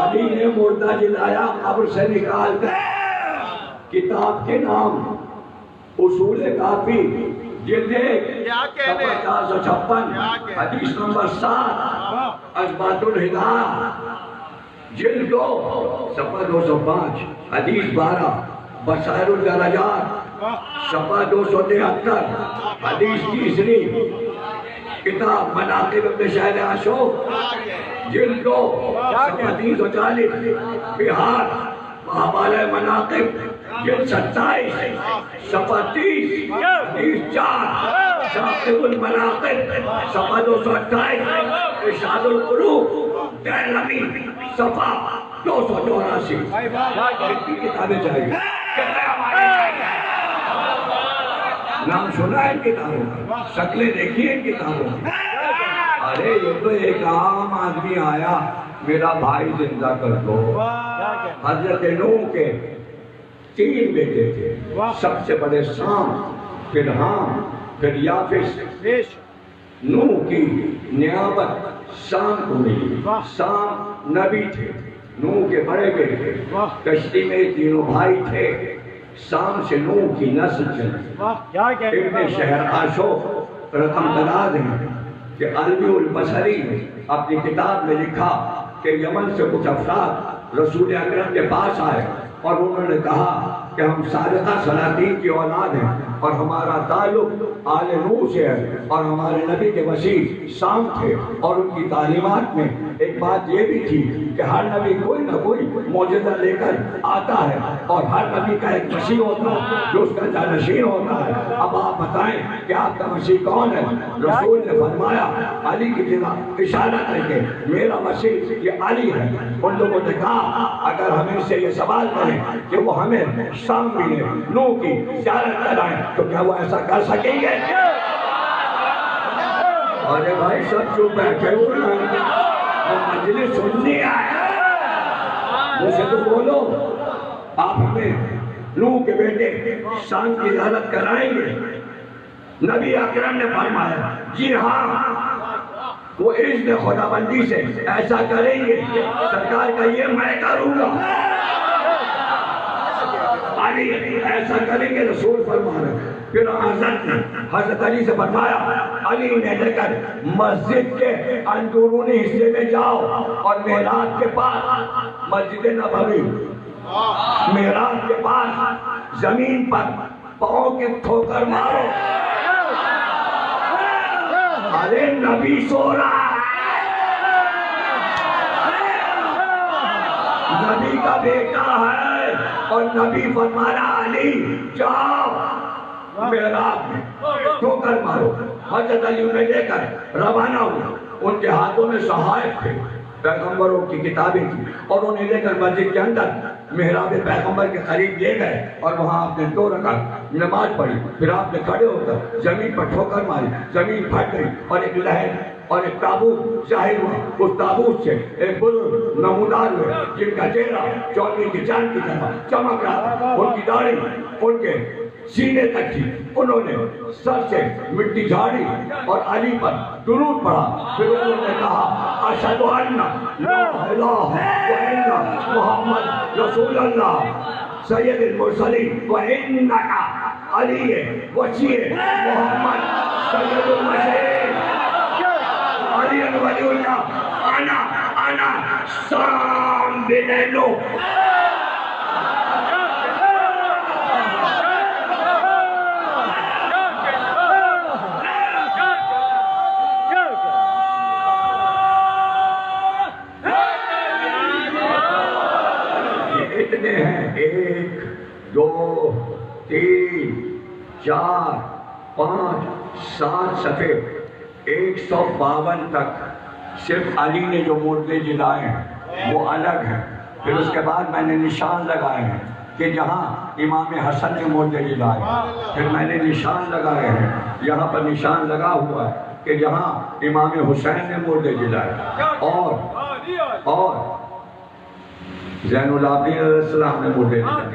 علی نے مردہ جلایا قبر سے نکال کر، کتاب کے نام اصول کافی جلد 456 حدیث نمبر 7 اثبات الہدایہ جلد 2 صفحہ 205 حدیث 12 بصائر الدرجات صفحہ 273 حدیث 3 کتاب مناقب ابن شہر عاشور جلد 2 صفحہ 340 بہار احوال مناقب جلد 27 صفحہ 30 حدیث 4 شاقب المناقب صفحہ 228 ارشاد القلوب دیلمی صفحہ 284۔ کتنی کتابیں چاہیے؟ نام سنا ہے کتابوں کا، شکلیں دیکھی ہیں کتابوں کی؟ ارے یہ تو ایک عام آدمی آیا میرا بھائی زندہ کر دو۔ حضرت نوح کے 3 بیٹے تھے، سب سے بڑے سام، پھر حام، پھر یافس۔ نوح کی نیابت سام کو ملی، سام نبی تھے، نوح کے بڑے بیٹے، کشتی میں تینوں بھائی تھے، سام سے نوح کی نسل چلی۔ ابن شہر عاشور رقم دراز ہے کہ علوی البصری اپنی کتاب میں لکھا کہ یمن سے کچھ افراد رسول اکرم کے پاس آئے اور انہوں نے کہا کہ ہم صادقہ سلاطین کی اولاد ہیں اور ہمارا تعلق آل نوح سے ہے اور ہمارے نبی کے وسیع سام تھے، اور ان کی تعلیمات میں ایک بات یہ بھی تھی کہ ہر نبی کوئی نہ کوئی معجزہ لے کر آتا ہے اور ہر نبی کا ایک مسیح ہوتا ہے جو اس کا جانشین ہوتا ہے۔ اب آپ بتائیں کہ آپ کا مسیح کون ہے؟ رسول نے فرمایا علی کی جگہ اشارہ کر کے میرا مسیح یہ علی ہے۔ ان لوگوں نے کہا اگر ہم ان سے یہ سوال کریں کہ وہ ہمیں شام ملے نوح کی زیارت کرائیں تو کیا وہ ایسا کر سکیں گے؟ ارے بھائی سب چپ بیٹھے ہوئے ہیں، وہ مجلس سننی آئے، مجھے تو بولو آپ ہمیں نوح کے بیٹے شام کی زیارت کرائیں گے؟ نبی اکرم نے فرمایا جی ہاں، وہ اذن خدا بندی سے ایسا کریں گے، سرکار کا یہ میں کروں گا، علی ایسا کریں گے، رسول فرما رہے ہیں۔ پھر حضرت علی سے فرمایا علی نے لے کر مسجد کے اندرونی حصے میں جاؤ اور محراب کے پاس، مسجد نبوی محراب کے پاس زمین پر پاؤں کی ٹھوکر مارو، ارے نبی سو رہا ہے، نبی کا بیٹا ہے، اور نبی فرمایا علی جاؤ محراب میں ٹھوکر مارو۔ حضرت علی انہیں لے کر روانہ ہوئے، ان کے ہاتھوں میں صحائف تھے، پیغمبروں کی کتابیں تھیں، اور انہیں لے کر مسجد کے اندر محراب پیغمبر کے قریب لے گئے، اور وہاں آپ نے 2 رکعت نماز پڑھی۔ پھر آپ نے کھڑے ہو کر زمین پر ٹھوکر ماری، زمین پھٹ گئی، اور ایک لہر اور ایک تابوت ظاہر ہوا۔ اس تابوت سے ایک بزرگ نمودار ہوئے، جن کا چہرہ چودھری کی چاند کی طرح چمک رہا تھا، ان کی داڑھی ان کے سینے تک تھی۔ انہوں نے سر سے مٹی جھاڑی اور علی پر درود پڑھا، پھر انہوں نے کہا اشہد ان لا الہ الا محمد رسول اللہ سید المرسلین و انک علی وسیع محمد سید المسیح علی ولی اللہ انا سام بن لو۔ اتنے ہیں 1 2 3 4 5 7 صفحے 152 تک صرف علی نے جو مردے جلائے ہیں وہ الگ ہیں۔ پھر اس کے بعد میں نے نشان لگائے ہیں کہ جہاں امام حسن نے مردے جلائے، پھر میں نے نشان لگائے ہیں، یہاں پر نشان لگا ہوا ہے کہ جہاں امام حسین نے مردے جلائے، اور زین العابدین علیہ السلام نے مردے جلائے۔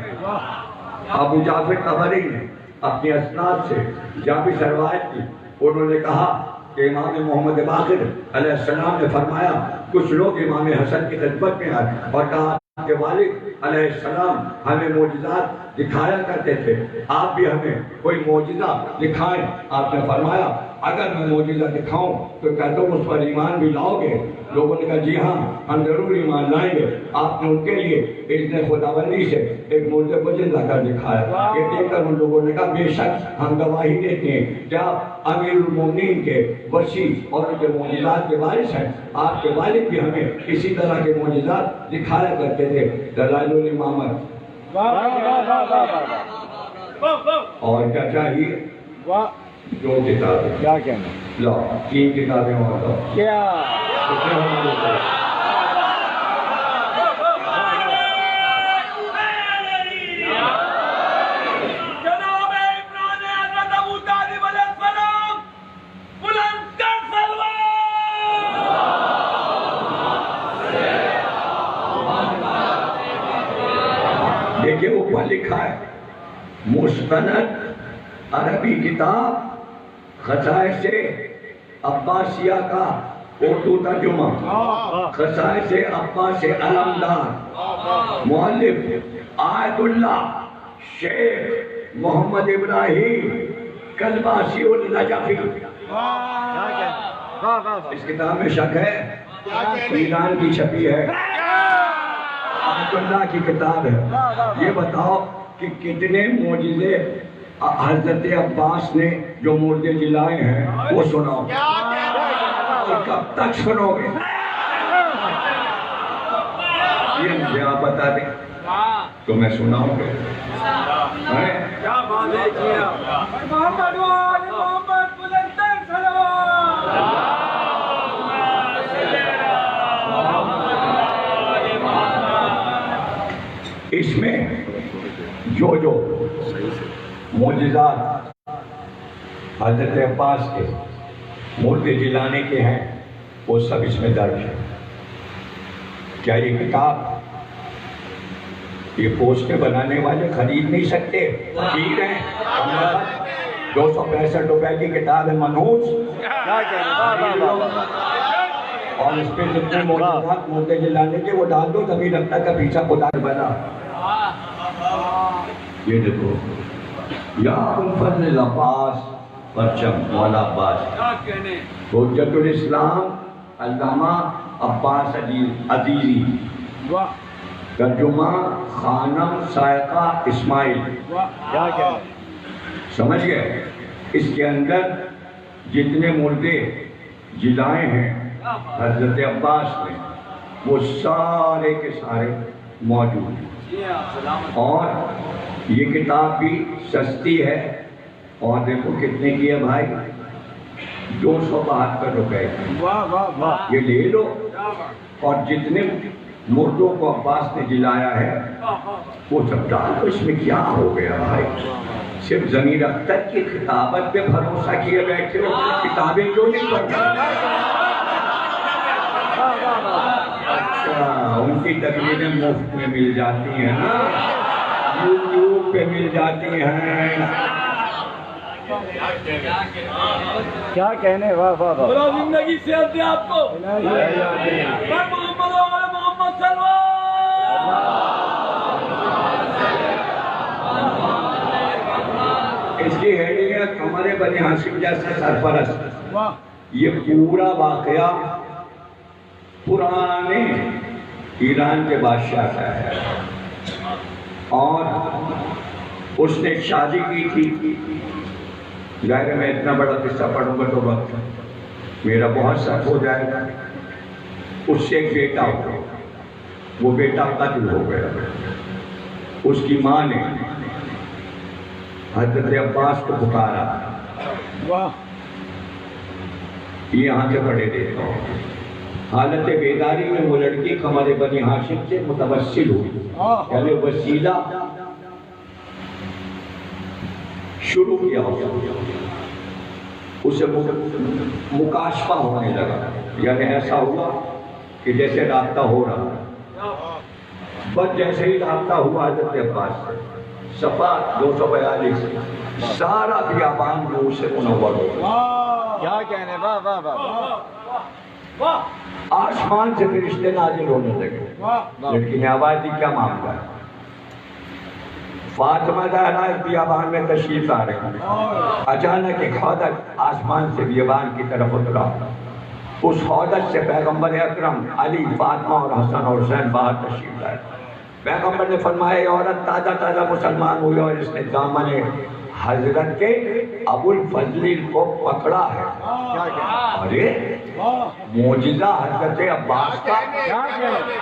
ابو جعفر طبری نے اپنی اسناد سے جابر سے روایت کی، انہوں نے کہا کہ امام محمد باقر علیہ السلام نے فرمایا کچھ لوگ امام حسن کی خدمت میں آئے اور کہا کہ والد علیہ السلام ہمیں معجزات دکھایا کرتے تھے، آپ بھی ہمیں کوئی معجزہ دکھائیں۔ آپ نے فرمایا اگر میں معجزہ دکھاؤں تو کیا تم اس پر ایمان بھی لاؤ گے؟ لوگوں نے کہا جی ہاں ہم ضرور ایمان لائیں گے۔ آپ نے ان کے لیے اذن خداوندی سے ایک معجزہ لا کر دکھایا، یہ دیکھ کر ان لوگوں نے کہا بے شک ہم گواہی دیتے ہیں کیا امیر المومنین کے وسیع اور ان کے معجزات کے وارث ہیں۔ آپ کے والد بھی ہمیں اسی طرح کے معجزات دکھایا کرتے تھے۔ دلائل الامامت اور کیا چاہیے؟ جو کتابیں کیا کہنا؟ لا 3 کتابیں اور دو کیا دیکھیں اوپر لکھا ہے مستند عربی کتاب خصائص عباسیہ کا اردو ترجمہ، خصائص عباس علمدار، مؤلف آیت اللہ شیخ محمد ابراہیم کلباسی النجفی۔ اس کتاب میں شک ہے، ایران کی چھپی ہے، آیت اللہ کی کتاب ہے۔ یہ بتاؤ کہ کتنے معجزے حضرت عباس نے جو مردے جلائے ہیں وہ سناؤ، اور کب تک سنو گے؟ یہ مجھے آپ بتا دیں تو میں سناؤں گا۔ اس میں جو معجزات حضرت عباس کے مردے جلانے کے ہیں وہ سب اس میں درج ہے۔ کیا یہ کتاب یہ پوسٹیں بنانے والے خرید نہیں سکتے، ٹھیک ہے؟ 265 روپے کی کتاب ہے منحوس، کیا کہنے؟ واہ واہ واہ اور اس پہ جتنے موجودات موتے جلانے کے وہ ڈال دو، تبھی رکھتا کا پیچھا خدا بنا۔ یہ دیکھو یا فضل العباس پرچم مولا عباس، حجت الاسلام علامہ عباس عزیزی، ترجمہ خانم سائقہ اسماعیل۔ کیا کہنے؟ سمجھ گئے؟ اس کے اندر جتنے مردے جلائے ہیں حضرت عباس نے وہ سارے کے سارے موجود ہیں، اور یہ کتاب بھی سستی ہے، اور دیکھو کتنے کی ہے بھائی، 272 روپے کی۔ واہ واہ واہ یہ لے لو، اور جتنے مردوں کو عباس نے جلایا ہے وہ سب ڈال دو۔ اس میں کیا ہو گیا بھائی؟ صرف ضمیر اختر کی خطابت پہ بھروسہ کیے بیٹھے ہو، کتابیں کیوں نہیں پڑھتے؟ اچھا، ان کی تقریریں مفت میں مل جاتی ہیں نا، یوٹیوب پہ مل جاتی ہیں۔ کیا کہنے؟ واہ واہ واہ بڑا زندگی صحت دے آپ کو، محمد و محمد صلی اللہ۔ اس کی ہیڈنگ ہے قمر بنی ہاشم جیسا سرپرست۔ یہ پورا واقعہ پرانے ایران کے بادشاہ کا ہے، اور اس نے شادی کی تھی۔ ظاہر میں اتنا بڑا قصہ پڑھوں گا تو وقت میرا بہت سخت ہو جائے گا۔ اس سے ایک بیٹا ہوا، وہ بیٹا قتل ہو گیا۔ اس کی ماں نے حضرت عباس کو پکارا، یہ یہاں سے پڑھے دیتا ہوں۔ حالت بیداری میں وہ لڑکی قمر بنی ہاشم سے متوسل ہوئی، یعنی وسیلہ شروع کیا، اسے مکاشفہ ہونے لگا، یعنی ایسا ہوا کہ جیسے رابطہ ہو رہا۔ بس جیسے ہی رابطہ ہوا حضرت عباس سے، صفحہ 242 سارا بیابان نور سے منور ہو گیا۔ کیا کہنے؟ واہ واہ واہ آسمان سے فرشتے نازل ہونے لگے۔ لڑکی نے آواز دی، کیا معاملہ ہے؟ فاطمہ زہرا اس بیابان میں تشریف لا رہی ہیں۔ اچانک ایک حودت آسمان سے بیابان کی طرف اترا، اس حودت سے پیغمبر اکرم علی، فاطمہ اور حسن اور حسین باہر تشریف لائے۔ پیغمبر نے فرمایا یہ عورت تازہ تازہ مسلمان ہوئی اور اس نے دامن حضرت کے ابو الفضل کو پکڑا ہے۔ ارے معجزہ حضرت عباس کا،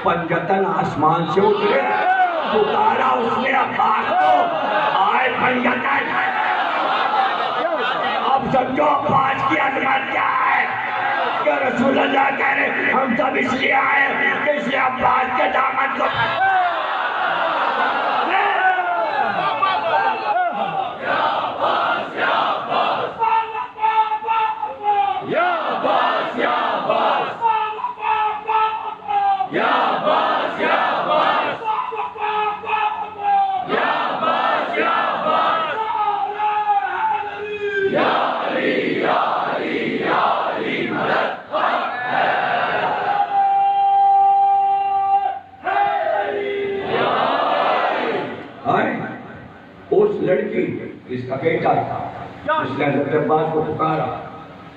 پنجتن آسمان سے اترے، پکارا اس نے عباس کو، آئے پنجتن، اب سمجھو عباس کی عظمت کیا ہے۔ کہ رسول اللہ کہہ رہے ہم سب اس لیے آئے کہ اس لیے عباس کے دامن کو لڑکی جس کا بیٹا تھا، اس نے حضرت عباس کو پکارا،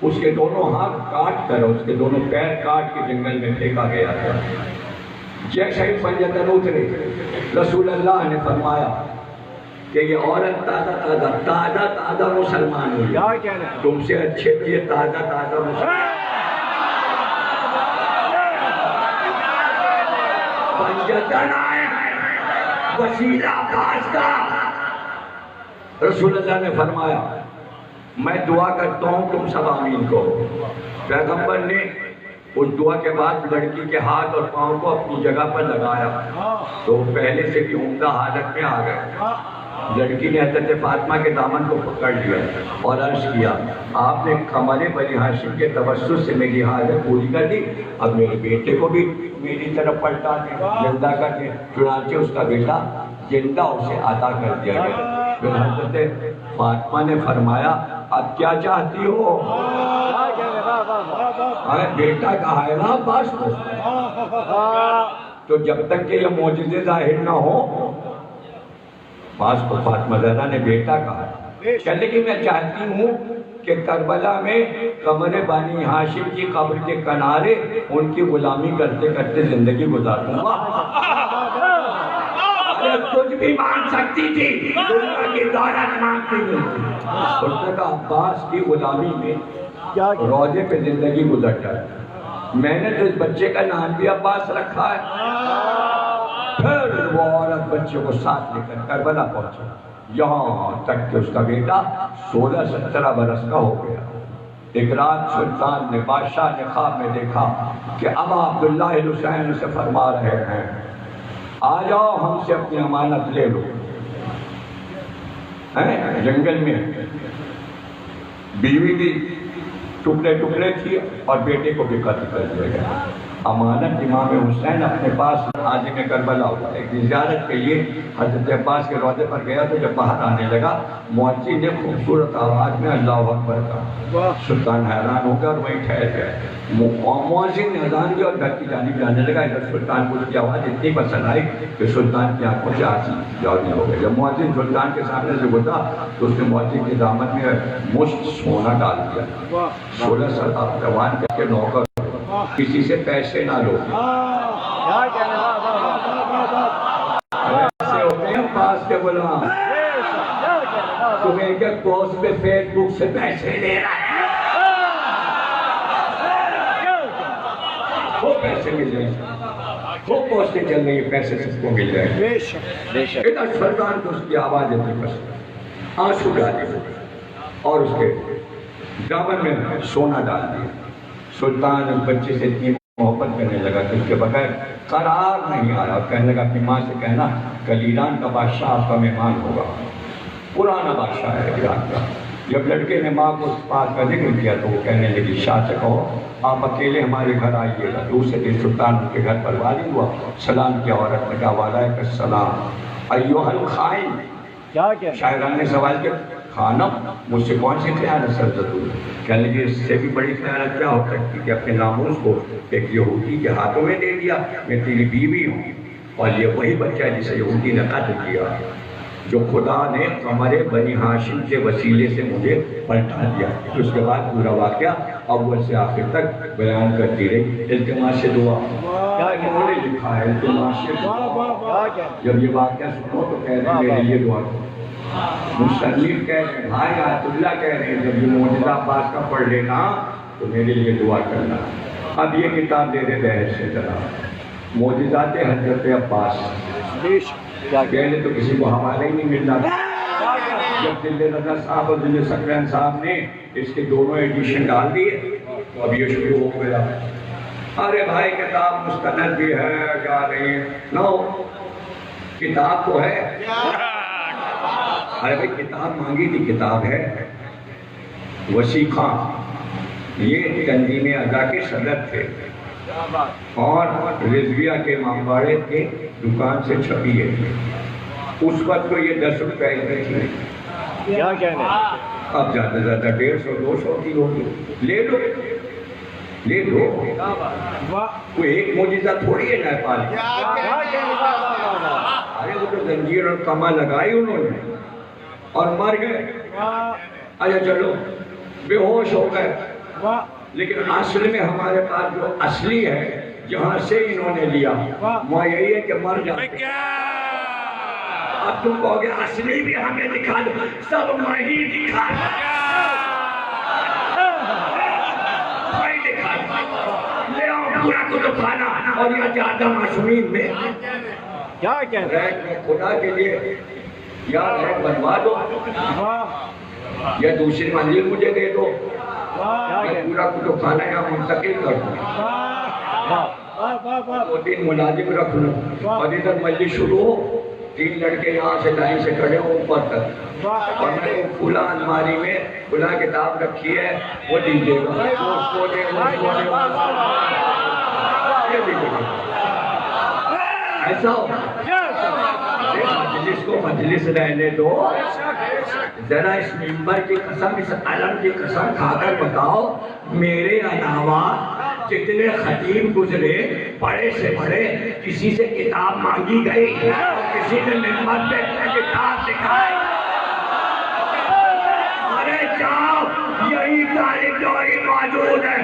اس کے دونوں ہاتھ کاٹ کر اس کے دونوں پیر کاٹ کے جنگل میں پھینکا گیا تھا۔ جیسے ہی پنجتن اترے، رسول اللہ نے فرمایا کہ یہ عورت تازہ مسلمان ہوئی، تم سے اچھے یہ تازہ مسلمان۔ پنجتن آئے وسیلہ عباس کا۔ رسول اللہ نے فرمایا میں دعا کرتا ہوں تم سب آمین کہو۔ پیغمبر نے اس دعا کے بعد لڑکی کے ہاتھ اور پاؤں کو اپنی جگہ پر لگایا تو وہ پہلے سے بھی عمدہ حالت میں آ گئے۔ لڑکی نے حضرت فاطمہ کے دامن کو پکڑ لیا اور عرض کیا آپ نے قمر بنی ہاشم کے توسط سے میری حاجت پوری کر دی، اب میرے بیٹے کو بھی میری طرف پلٹا دیں، زندہ کر دیں۔ چنانچہ اس کا بیٹا زندہ اسے عطا کر دیا گیا۔ پھر حضرت فاطمہ نے فرمایا اب کیا چاہتی ہو؟ بیٹا کہا ہے نا عباس کو، تو جب تک کہ یہ معجزے ظاہر نہ ہو، عباس کو فاطمہ زہرا نے بیٹا کہا، چلے کہ میں چاہتی ہوں کہ کربلا میں قبر بانی ہاشم کی قبر کے کنارے ان کی غلامی کرتے کرتے زندگی گزاروں گا۔ تجھ بھی مان سکتی تھی، دنیا کی دولت مانگتی نہیں۔ اس نے کہا عباس کی غلامی میں روضے پہ زندگی گزر جائے، میں نے تو اس بچے کا نام بھی عباس رکھا ہے۔ پھر وہ عورت بچے کو ساتھ لے کر کربلا پہنچا، یہاں تک کہ اس کا بیٹا 16-17 برس کا ہو گیا۔ ایک رات سلطان نے، بادشاہ نے خواب میں دیکھا کہ ابا عبداللہ حسین سے فرما رہے ہیں آ جاؤ ہم سے اپنی امانت لے لو۔ جنگل میں بیوی بھی ٹکڑے ٹکڑے تھی اور بیٹے کو بھی قتل کر دیا گیا۔ امانت امام حسین اپنے پاس عازم کربلا ہوا۔ ایک زیارت کے لیے حضرت عباس کے روضے پر گیا تو جب باہر آنے لگا، مؤذن نے خوبصورت آواز میں اللہ اکبر کہا۔ سلطان حیران ہو گیا اور وہیں ٹھہر گئے۔ مؤذن نے اذان دی اور گھر کی جانب جانے لگا، ادھر سلطان کو اس کی آواز اتنی پسند آئی کہ سلطان کی آنکھوں سے آنسو جاری ہو گئے۔ جب مؤذن سلطان کے سامنے سے گزرا تو اس نے مؤذن کے دامن میں مشت سونا ڈال دیا۔ 16 سال جوان کے نوکر، کسی سے پیسے نہ لو۔ ایسے ہوتے ہیں عباس کے غلام، تمہیں کیا پوسٹ پہ فیس بک سے پیسے لے رہا ہے، وہ پیسے مل جائیں، وہ پوسٹیں چل رہی ہیں، پیسے سب کو مل جائیں۔ ادھر سلطان کو اس کی آواز اتنی پسند، آنسو ڈالے اور اس کے دامن میں سونا ڈال دیا۔ سلطان اس بچے سے اتنی محبت کرنے لگا کہ اس کے بغیر قرار نہیں آ رہا۔ کہنے لگا اپنی ماں سے کہنا کل ایران کا بادشاہ آپ کا مہمان ہوگا، پرانا بادشاہ ہے ایران کا۔ جب لڑکے نے ماں کو اس بات کا ذکر کیا تو وہ کہنے لگی شاہ سے کہو آپ اکیلے ہمارے گھر آئیے گا۔ دوسرے دن سلطان ان کے گھر پر وارد ہوا، سلام کیا، عورت نے کہا وعلیکم السلام ایھا الخائن۔ شاعران نے سوال کیا خانہ مجھ سے کون سی خیانت سرزد ہوئی؟ کہنے لگے اس سے بھی بڑی خیانت کیا ہو سکتی کہ اپنے ناموس کو ایک یہودی کے ہاتھوں میں دے دیا۔ میں تیری بیوی ہوں اور یہ وہی بچہ ہے جسے یہودی نے قتل کیا، جو خدا نے قمر بنی ہاشم کے وسیلے سے مجھے پلٹا دیا۔ اس کے بعد پورا واقعہ اول سے آخر تک بیان کرتی رہی۔ التماس دعا کیا انہوں نے لکھا ہے، التماس دعا۔ جب یہ واقعہ سنو تو کہہ رہے میرے لیے دعا کرو۔ مصنف کہہ رہے ہیں، بھائی آیت اللہ کہہ رہے ہیں جب یہ معجزہ عباس کا پڑھ لینا تو میرے لیے دعا کرنا۔ اب یہ کتاب دے دے بحث سے ذرا معجزات حضرت عباس، پہلے تو کسی کو حوالہ ہی نہیں مل رہا۔ جب دل رضا صاحب اور دل سکرین صاحب نے اس کے دونوں ایڈیشن ڈال دیے تو اب یہ شروع ہو گیا، ارے بھائی کتاب مستند بھی ہے جا رہی ہے، نو کتاب تو ہے، ارے بھائی کتاب مانگی تھی، کتاب ہے۔ وسیع خان یہ تنظیم اعضاء کے صدر تھے اور رضویہ کے امامباڑے کے دکان سے چھپی ہے۔ اس وقت تو یہ 10 روپے کی تھی، کیا کہنے، اب زیادہ سے زیادہ 150-200 کی ہوگی۔ لے لو لے لو، کوئی ایک معجزہ تھوڑی ہے نیپال کی۔ ارے وہ تو زنجیر اور کما لگائی انہوں نے اور مر گئے۔ اچھا چلو بے ہوش ہو گئے، لیکن اصل میں ہمارے پاس جو اصلی ہے جہاں سے انہوں نے لیا وہ یہی ہے کہ مر جاتے۔ اب تم کہو گے اصلی بھی ہمیں دکھا دو، سب میں ہی دکھا دو، لے آؤ پورا کتب خانہ اور یہ زیادہ معصومین میں کیا کہنے، ریک میں خدا کے لیے یا ریک بنوا دو یا دوسری منزل مجھے دے دو، میں پورا کتب خانہ یہاں منتقل کر دوں، 2-3 ملازم رکھ لوں اور ادھر مجلس شروع ہو، 3 لڑکے یہاں سے لائن سے کھڑے ہوں اوپر تک، اور میں نے کھلا الماری میں کھلا کتاب رکھی ہے وہ دیجیے گا، ایسا ہو مجلس کو مجلس رہنے دو. ذرا اس ممبر کی قسم اس علم کی قسم کھا کر بتاؤ میرے علاوہ جتنے خطیب گزرے بڑے سے بڑے کسی سے کتاب مانگی گئی کسی نے ممبر پہ کتاب دکھائی؟ ارے جاؤ یہی طالب جوہری موجود ہے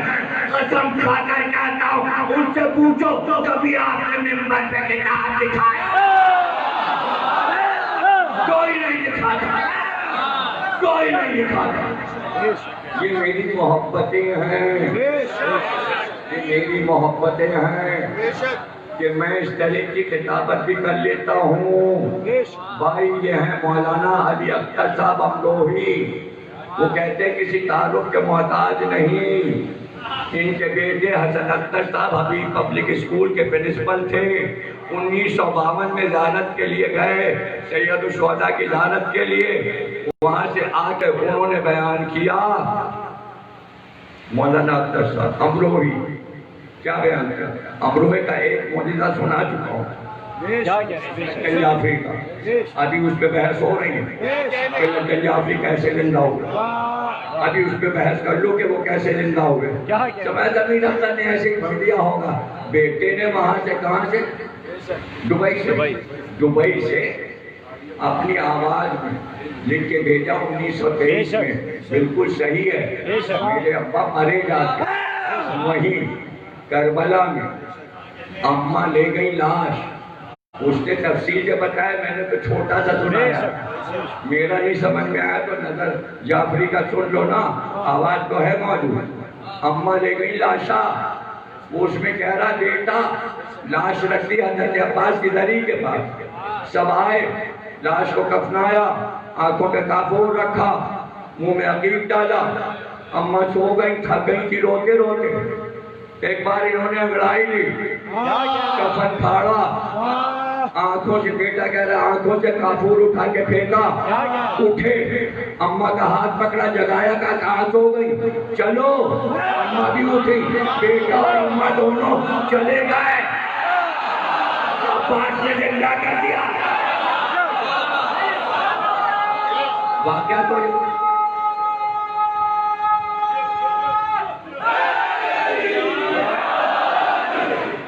قسم کھا کر کہتا ہوں ان سے پوچھو کبھی آپ نے ممبر پہ کتاب دکھائی؟ کوئی نہیں دکھاتا کوئی نہیں دکھاتا. یہ میری محبتیں ہیں یہ میری محبتیں ہیں کہ میں اس طرح کی خطابت بھی کر لیتا ہوں. بھائی یہ ہیں مولانا علی اختر صاحب امروہی. وہ کہتے ہیں کسی تعارف کے محتاج نہیں. ان کے بیٹے حسن اختر صاحب حبیب پبلک اسکول کے پرنسپل تھے. 1952 میں زیارت کے لیے گئے سید الشہداء کی زیارت کے لیے. وہاں سے آ کے انہوں نے بیان کیا مولانا اختر صاحب امروہی کیا بیان کیا. امروہی کا ایک معجزہ سنا چکا ہوں لٹن جعفری کا. ابھی اس پہ بحث ہو رہی ہے کہ لٹن جعفری کیسے زندہ ہوگا. ابھی اس پہ بحث کر لو کہ وہ کیسے زندہ ہوئے. جمعیت امین اختر نے ایسے ہی پڑھ دیا ہوگا. بیٹے نے وہاں سے کہاں سے دبئی سے اپنی آواز میں لکھ کے بھیجا 1923 میں. بالکل صحیح ہے. میرے ابا مرے جاتے وہیں کربلا میں اماں لے گئی لاش. اس نے تفصیل سے بتایا میں نے تو چھوٹا سا سنایا میرا نہیں سمجھ میں آیا تو نظر جعفری کا سن لو نا آواز تو ہے موجود. اماں لے گئی لاشا. اس میں کہہ رہا بیٹا لاش رکھ دی حضرت عباس کی دری کے پاس. سب آئے لاش کو کفنایا آنکھوں پہ کافور رکھا منہ میں عقیق ڈالا. اماں سو گئی تھک گئی تھی روتے روتے. ایک بار انہوں نے انگڑائی لی کفن پھاڑا آنکھوں سے بیٹا کہہ رہا آنکھوں سے کافور اٹھا کے پھینکا. اٹھے اماں کا ہاتھ پکڑا جگایا کہا کہاں سو گئی چلو. اماں بھی اٹھی بیٹا اور اماں دونوں چلے گئے. عباس نے زندہ کر دیا. واقعہ تو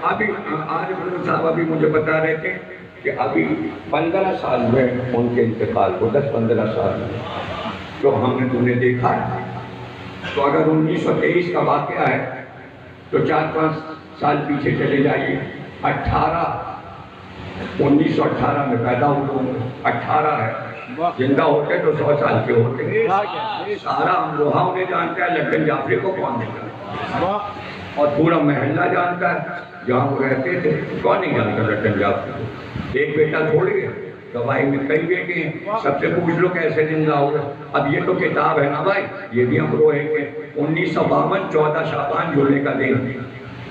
ابھی عارف صاحب ابھی مجھے بتا رہے تھے کہ ابھی 15 سال ہوئے ان کے انتقال کو 10-15 سال میں جو ہم نے تمہیں دیکھا ہے. تو اگر 1923 کا واقعہ ہے تو 4-5 سال پیچھے چلے جائیے. 1918 میں پیدا ہوئے 18 ہے. زندہ ہوتے تو 100 سال کے ہوتے. سارا امروہہ انہیں جانتا ہے لٹن جعفری کو کون نہیں جانتا اور پورا محلہ جانتا ہے جہاں وہ رہتے تھے. کون نہیں جانتا لٹن جعفری کو. ایک بیٹا تھوڑی ہے گواہی میں کئی بیٹے ہیں. سب سے پوچھ لو کیسے زندہ ہوگا. اب یہ تو کتاب ہے نا بھائی یہ بھی امروہے کے 1952 14 شعبان جمعے کا دن.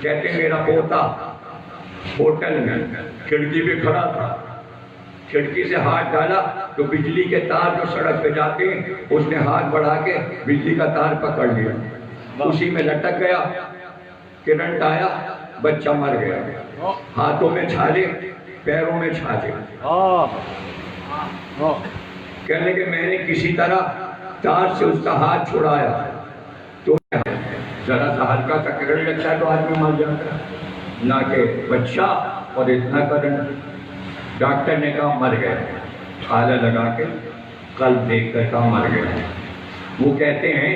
کہتے ہیں میرا پوتا ہوٹل میں کھڑکی پہ کھڑا تھا. کھڑکی سے ہاتھ ڈالا تو بجلی کے تار جو سڑک پہ جاتے ہیں اس نے ہاتھ بڑھا کے بجلی کا تار پکڑ لیا. اسی میں لٹک گیا. کرنٹ آیا بچہ مر گیا. ہاتھوں میں چھالے پیروں میں چھالے. کہنے کہ میں نے کسی طرح تار سے اس کا ہاتھ چھڑایا تو ذرا سا ہلکا سا کرنٹ لگتا ہے تو آدمی مر جاتا ہے. نہ کہ بچہ اور اتنا کرنٹ. ڈاکٹر نے کہا مر گئے. آلہ لگا کے قلب دیکھ کر کہا مر گئے. وہ کہتے ہیں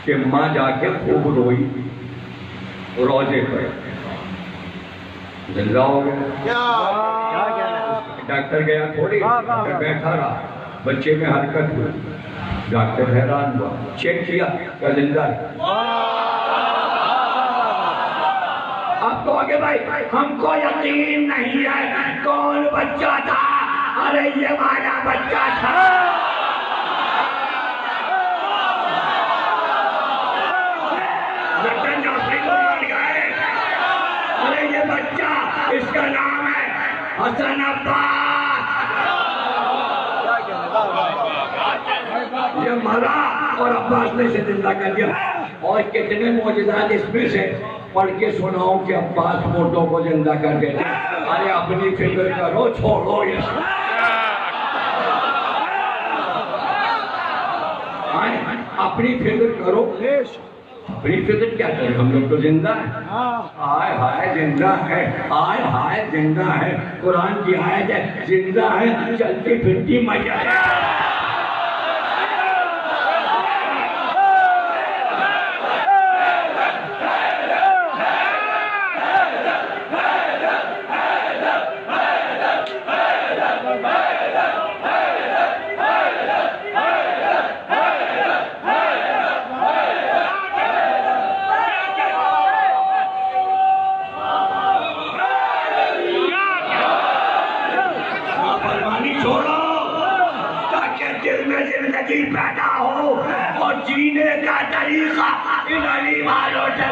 کہ ماں جا کے خوب روئی روزے پر زندہ ہو گیا. ڈاکٹر گیا تھوڑی بیٹھا رہا بچے میں حرکت ہوئی. ڈاکٹر حیران ہوا چیک کیا کہ زندہ ہے. اب تو آگے بھائی ہم کو یقین نہیں ہے کون بچہ تھا. ارے یہ والا بچہ تھا. لٹن جعفری کو مر گئے. ارے یہ بچہ اس کا نام ہے حسن عباس. یہ مرا اور عباس نے اسے زندہ کر دیا. اور کتنے معجزات اس میں سے پڑھ کے سناؤں کہ عباس موٹوں کو زندہ کر دیتے. ارے اپنی فکر کرو چھوڑو یہ اپنی فکر کرو. اپنی فکر کیا کریں, ہم لوگ تو زندہ ہیں. آئے ہائے زندہ ہے, آئے ہائے زندہ ہے. قرآن کی آیت ہے زندہ ہے چلتی پھرتی مزہ ہے. پیدا ہو اور جینے کا طریقہ ان علی والوں سے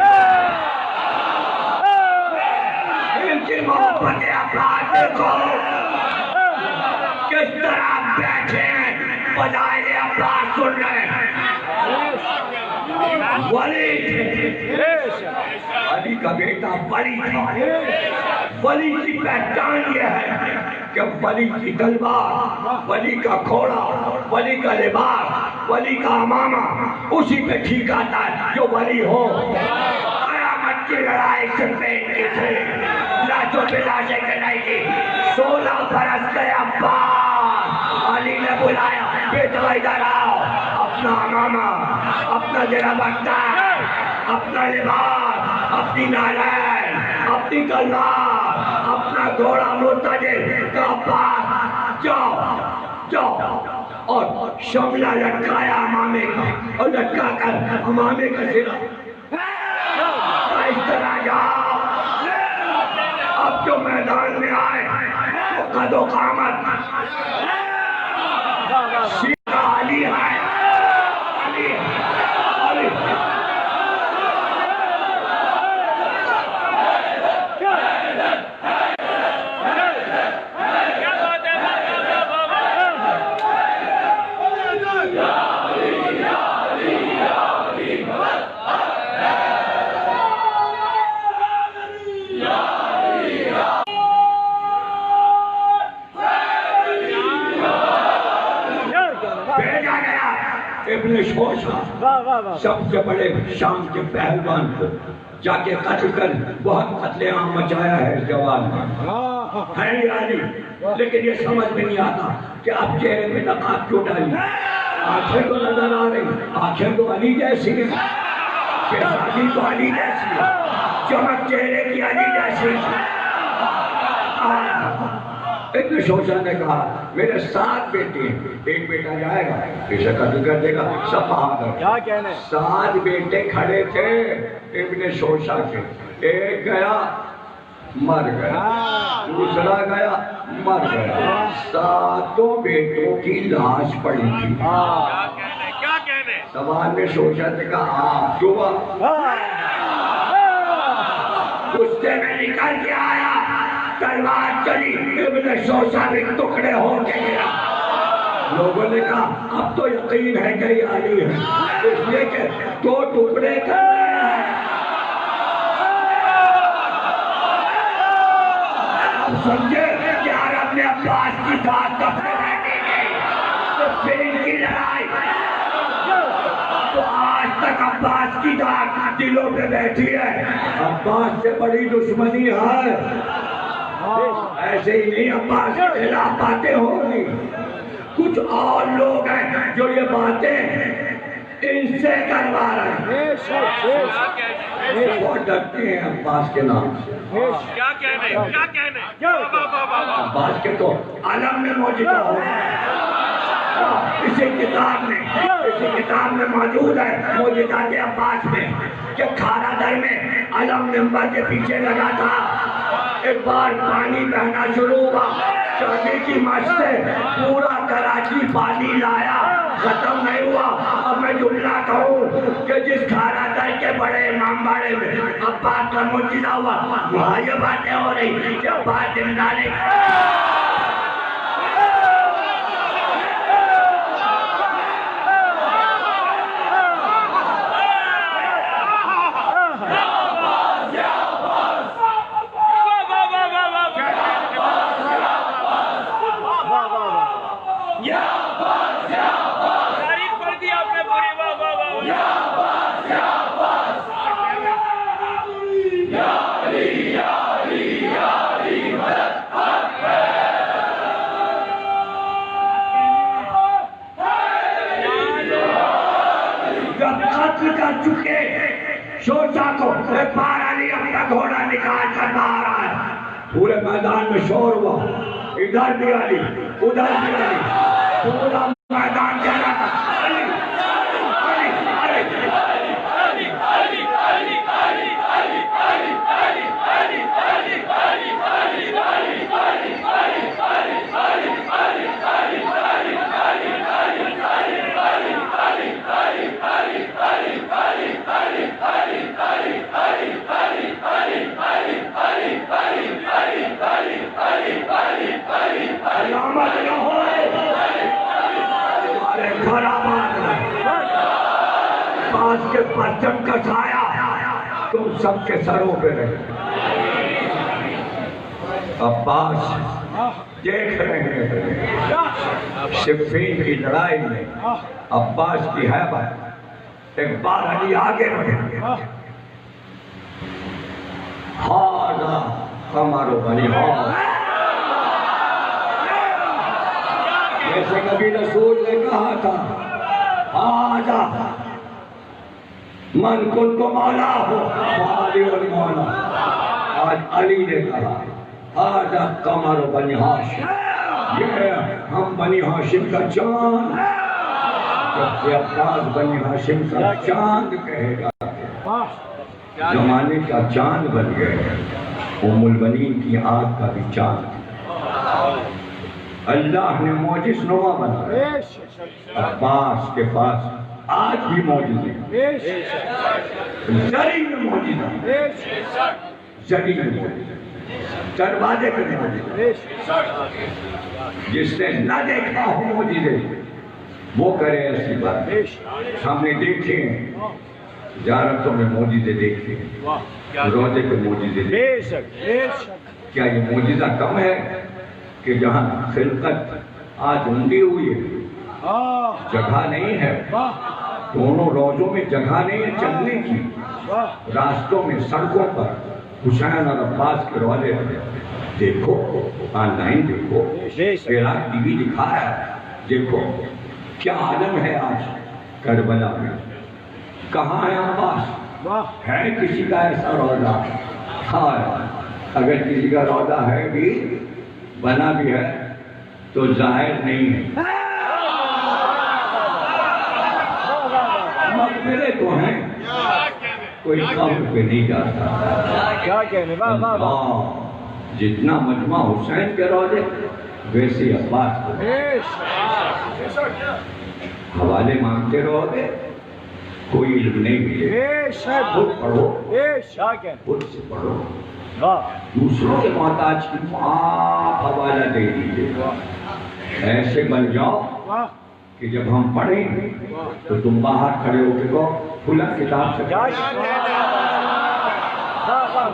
ان کی محبت افراد دیکھو کس طرح بیٹھے ہیں بجائے افراد سن رہے ہیں. ولی علی کا بیٹا ولی تھا. ولی کی پہچان یہ ہے کہ ولی کی تلوار, ولی کا گھوڑا, ولی کا لباس, ولی کا امامہ اسی پہ ٹھیک آتا ہے جو ولی ہو. قیامت کی لڑائی سفید کی تھی, لاشوں پہ لاشیں گرائی تھی. 16 برس کے عباس علی نے بلایا بیٹا ادھر آؤ. اپنا امامہ, اپنا جرابطہ, اپنا لباس, اپنی نالین, اپنی تلوار, اپنا گھوڑا مرتجع کا پاس جاؤ اور شملہ لٹکایا امامے کا اور لٹکا کر امامے کا سرا اس طرح جاؤ. اب جو میدان میں آئے وہ قد و قامت سیدھا علی ہے. ابن شوشہ سب سے بڑے شام کے پہلوان کو جا کے قتل کر بہت قتل عام مچایا ہے جوان میں ہے علی. لیکن یہ سمجھ میں نہیں آتا کہ اب چہرے میں نقاب کیوں ڈالی. آنکھیں تو نظر آ رہی, آنکھیں تو علی جیسی ہیں, پیشانی تو علی جیسی ہے, چمک چہرے کی علی جیسی ہے. ابن شوشہ نے کہا میرے 7 بیٹے ہیں, ایک بیٹا جائے گا اسے قتل کر دے گا. سب بہادر 7 بیٹے کھڑے تھے ابن شوشہ کے. ایک گیا مر گیا, دوسرا گیا مر گیا, 7 بیٹوں کی لاش پڑی تھی. سوال میں شوشہ نے کہا آپ جو غصے میں نکل کے آیا, تلوار چلی, ابن شوشہ بھی ٹکڑے ہو کے گیا. لوگوں نے کہا اب تو یقین ہے کہ یہ علی ہے, اس لیے کہ 2 ٹکڑے کر رہے ہیں. اب سمجھے کہ عرب نے عباس کی داد کپڑے بیٹھے گئے تو پھر ان کی لڑائی. تو آج تک عباس کی داد دلوں پہ بیٹھی ہے. عباس سے بڑی دشمنی ہے. ایسے ہی نہیں عباس کے خلاف باتیں ہو رہی, کچھ اور لوگ ہیں جو یہ باتیں ان سے کروا رہے ہیں. بہت ڈرتے ہیں عباس کے نام سے. کیا کہنے عباس کے تو عالم میں موجودہ ہو. اسی کتاب میں موجود ہے موجودات عباس میں کہ کھارا در میں علم نمبر کے پیچھے لگا تھا. ایک بار پانی بہنا شروع ہوا, شادی کی مشق سے پورا کراچی پانی لایا, ختم نہیں ہوا. اب میں جملہ کہوں کہ جس کھارا در کے بڑے امام باڑے میں عباس کا موجودہ ہوا, وہاں یہ باتیں ہو رہی کہ عباس زندہ نہیں. تعریف کر دی آپ نے پوری. واہ واہ واہ. جب قتل کر چکے شوشا کو ایک بار علی اپنا گھوڑا نکال کر باہر آیا، پورے میدان میں شور ہوا، ادھر بھی علی ادھر بھی علی، پورا میدان کہہ رہا تھا علی علی علی علامت نہ ہو ہمارے گھر آباد پاس کے پرچم کا سایہ تم سب کے سروں پہ رہے۔ عباس دیکھ رہے ہیں صفین کی لڑائی میں عباس کی ہیبت، ایک بار علی آگے رہے، ہاذا قمر بنی ہاشم، جیسے کبھی رسول نے کہا تھا ہاذا من کنت مولا ہو علی علی مولا، آج علی نے کہا ہاذا قمر بنی ہاشم، یہ ہم بنی ہاشم کا چاند، جب عباس بنی ہاشم کا چاند کہے گا، زمانے کا چاند بن گئے، ام البنین کی آنکھ کا بھی چاند، اللہ نے معجز نما بنایا۔ عباس کے پاس آج بھی معجزے، زری میں معجزہ، زری میں معجزہ، دروازے پہ معجزہ، جس نے نہ دیکھا ہو معجزے وہ کرے ایسی بات۔ ہم نے دیکھے ہیں زیارتوں میں معجزے دیکھے، روزے پہ معجزے دیکھے، کیا یہ معجزہ کم ہے کہ جہاں خلقت آج انڈی ہوئی ہے، جگہ نہیں ہے، دونوں روزوں میں جگہ نہیں ہے چلنے کی، راستوں میں سڑکوں پر حسین اور عباس کے روزے دیکھو، آن لائن دیکھو، عراق ٹی وی دکھا ہے، دیکھو کیا عالم ہے آج کربلا میں، کہاں ہے عباس؟ ہے کسی کا ایسا روزہ؟ ہاں، اگر کسی کا روزہ ہے بھی بنا بھی ہے تو ظاہر نہیں ہے، مقبرے تو ہیں، کوئی قبر پہ نہیں جاتا۔ جتنا مجمع حسین کے روزے ویسے عباس کو حوالے مانگتے رہو گے، کوئی علم نہیں ملے، خود پڑھو، خود سے پڑھو، دوسروں کے محتاج کی آپ حوالہ دے دیجیے، ایسے بن جاؤ کہ جب ہم پڑھیں تو تم باہر کھڑے ہو کے کہو کھلا کتاب سے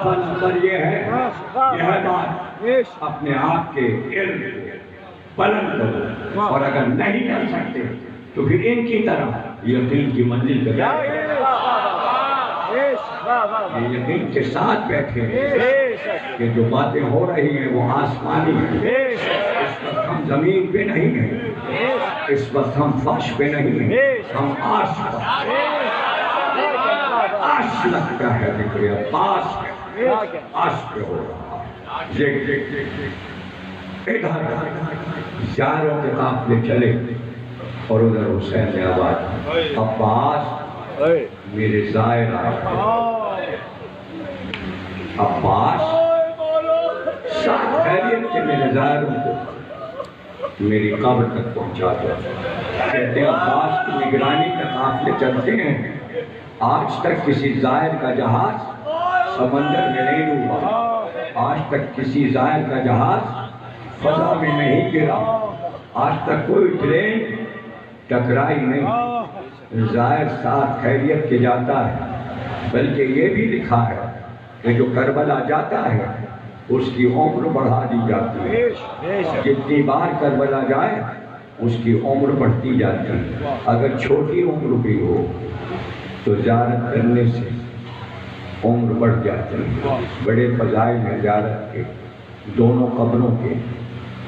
نمبر یہ ہے بات، اپنے آپ کے علم بلند کرو، اور اگر نہیں کر سکتے تو پھر ان کی طرح یقین کی منزل پہ یقین کے ساتھ بیٹھے کہ جو باتیں ہو رہی ہیں وہ آسمانی ہیں، اس وقت ہم زمین پہ نہیں ہیں، اس وقت ہم فرش پہ نہیں ہیں، ہم عرش پر، عرش لگتا ہے ذکر عباس پہ، عرش پہ ہو رہا ہے۔ ادھر زیاروں کے قافلے چلے اور ادھر حسین نے آواز، عباس میرے زائر آئے، عباس ساتھ خیریت کے میرے زائروں کو میری قبر تک پہنچا دو۔ کہتے ہیں عباس کی نگرانی میں قافلے چلتے ہیں، آج تک کسی زائر کا جہاز سمندر میں نہیں ڈوبا، آج تک کسی زائر کا جہاز فضا میں نہیں گرا، آج تک کوئی ٹرین ٹکرائی نہیں، زائر ساتھ خیریت کے جاتا ہے، بلکہ یہ بھی لکھا ہے کہ جو کربلا جاتا ہے اس کی عمر بڑھا دی جاتی ہے، جتنی بار کربلا جائے اس کی عمر بڑھتی جاتی ہے، اگر چھوٹی عمر بھی ہو تو زیارت کرنے سے عمر بڑھ جاتی ہے. بڑے فضائل ہیں زیارت کے. دونوں قبروں کے،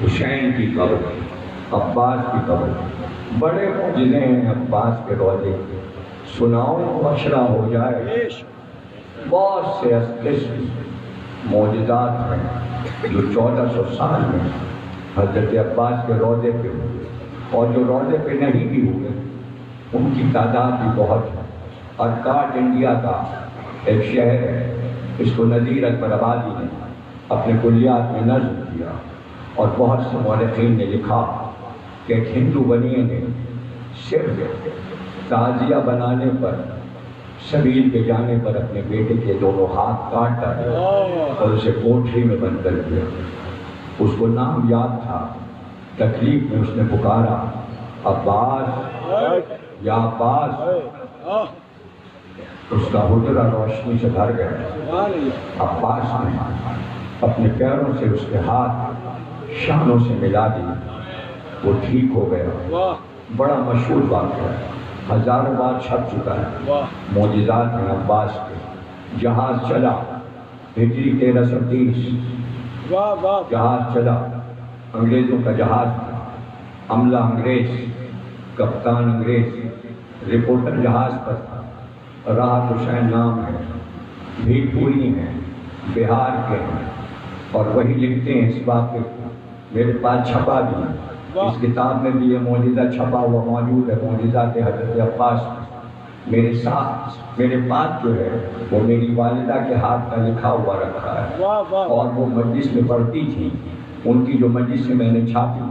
حسین کی قبر، عباس کی قبر، بڑے معجزے ہیں عباس کے روضے کے. سناؤں اشرا ہو جائے. بہت سے قسم معجزات ہیں جو 1400 سال میں حضرت عباس کے روضے پہ ہوئے، اور جو روضے پہ نہیں بھی ہوئے ان کی تعداد بھی بہت ہے. ارکاٹ انڈیا کا ایک شہر ہے، اس کو نذیر اکبر آبادی نے اپنے کلیات میں نظم کیا، اور بہت سے مورخین نے لکھا کہ ایک ہندو بنیے نے صرف تعزیہ بنانے پر، سبیل پہ جانے پر اپنے بیٹے کے دونوں ہاتھ کاٹ ڈالے اور اسے کوٹری میں بند کر دیا. اس کو نام یاد تھا. تکلیف میں اس نے پکارا عباس یا عباس. اس کا حجرہ روشنی سے بھر گیا. عباس نے اپنے پیروں سے اس کے ہاتھ شانوں سے ملا دی، وہ ٹھیک ہو گیا. بڑا مشہور واقعہ ہے، ہزاروں بار چھپ چکا ہے. معجزات ہیں عباس کے. جہاز چلا ہجری 1330، جہاز چلا، انگریزوں کا جہاز تھا. عملہ انگریز، کپتان انگریز، رپورٹر جہاز پر تھا. راحت حسین نام ہے، بھیڑ پوری ہیں، بہار کے ہیں، اور وہی لکھتے ہیں اس واقعے کو. میرے پاس چھپا بھی ہے، اس کتاب میں بھی یہ معجزہ چھپا ہوا موجود ہے، معجزات حضرت عباس. میرے ساتھ، میرے پاس جو ہے وہ میری والدہ کے ہاتھ کا لکھا ہوا رکھا ہے، اور وہ مجلس میں پڑھتی تھی. ان کی جو مجلس سے میں نے چھاپی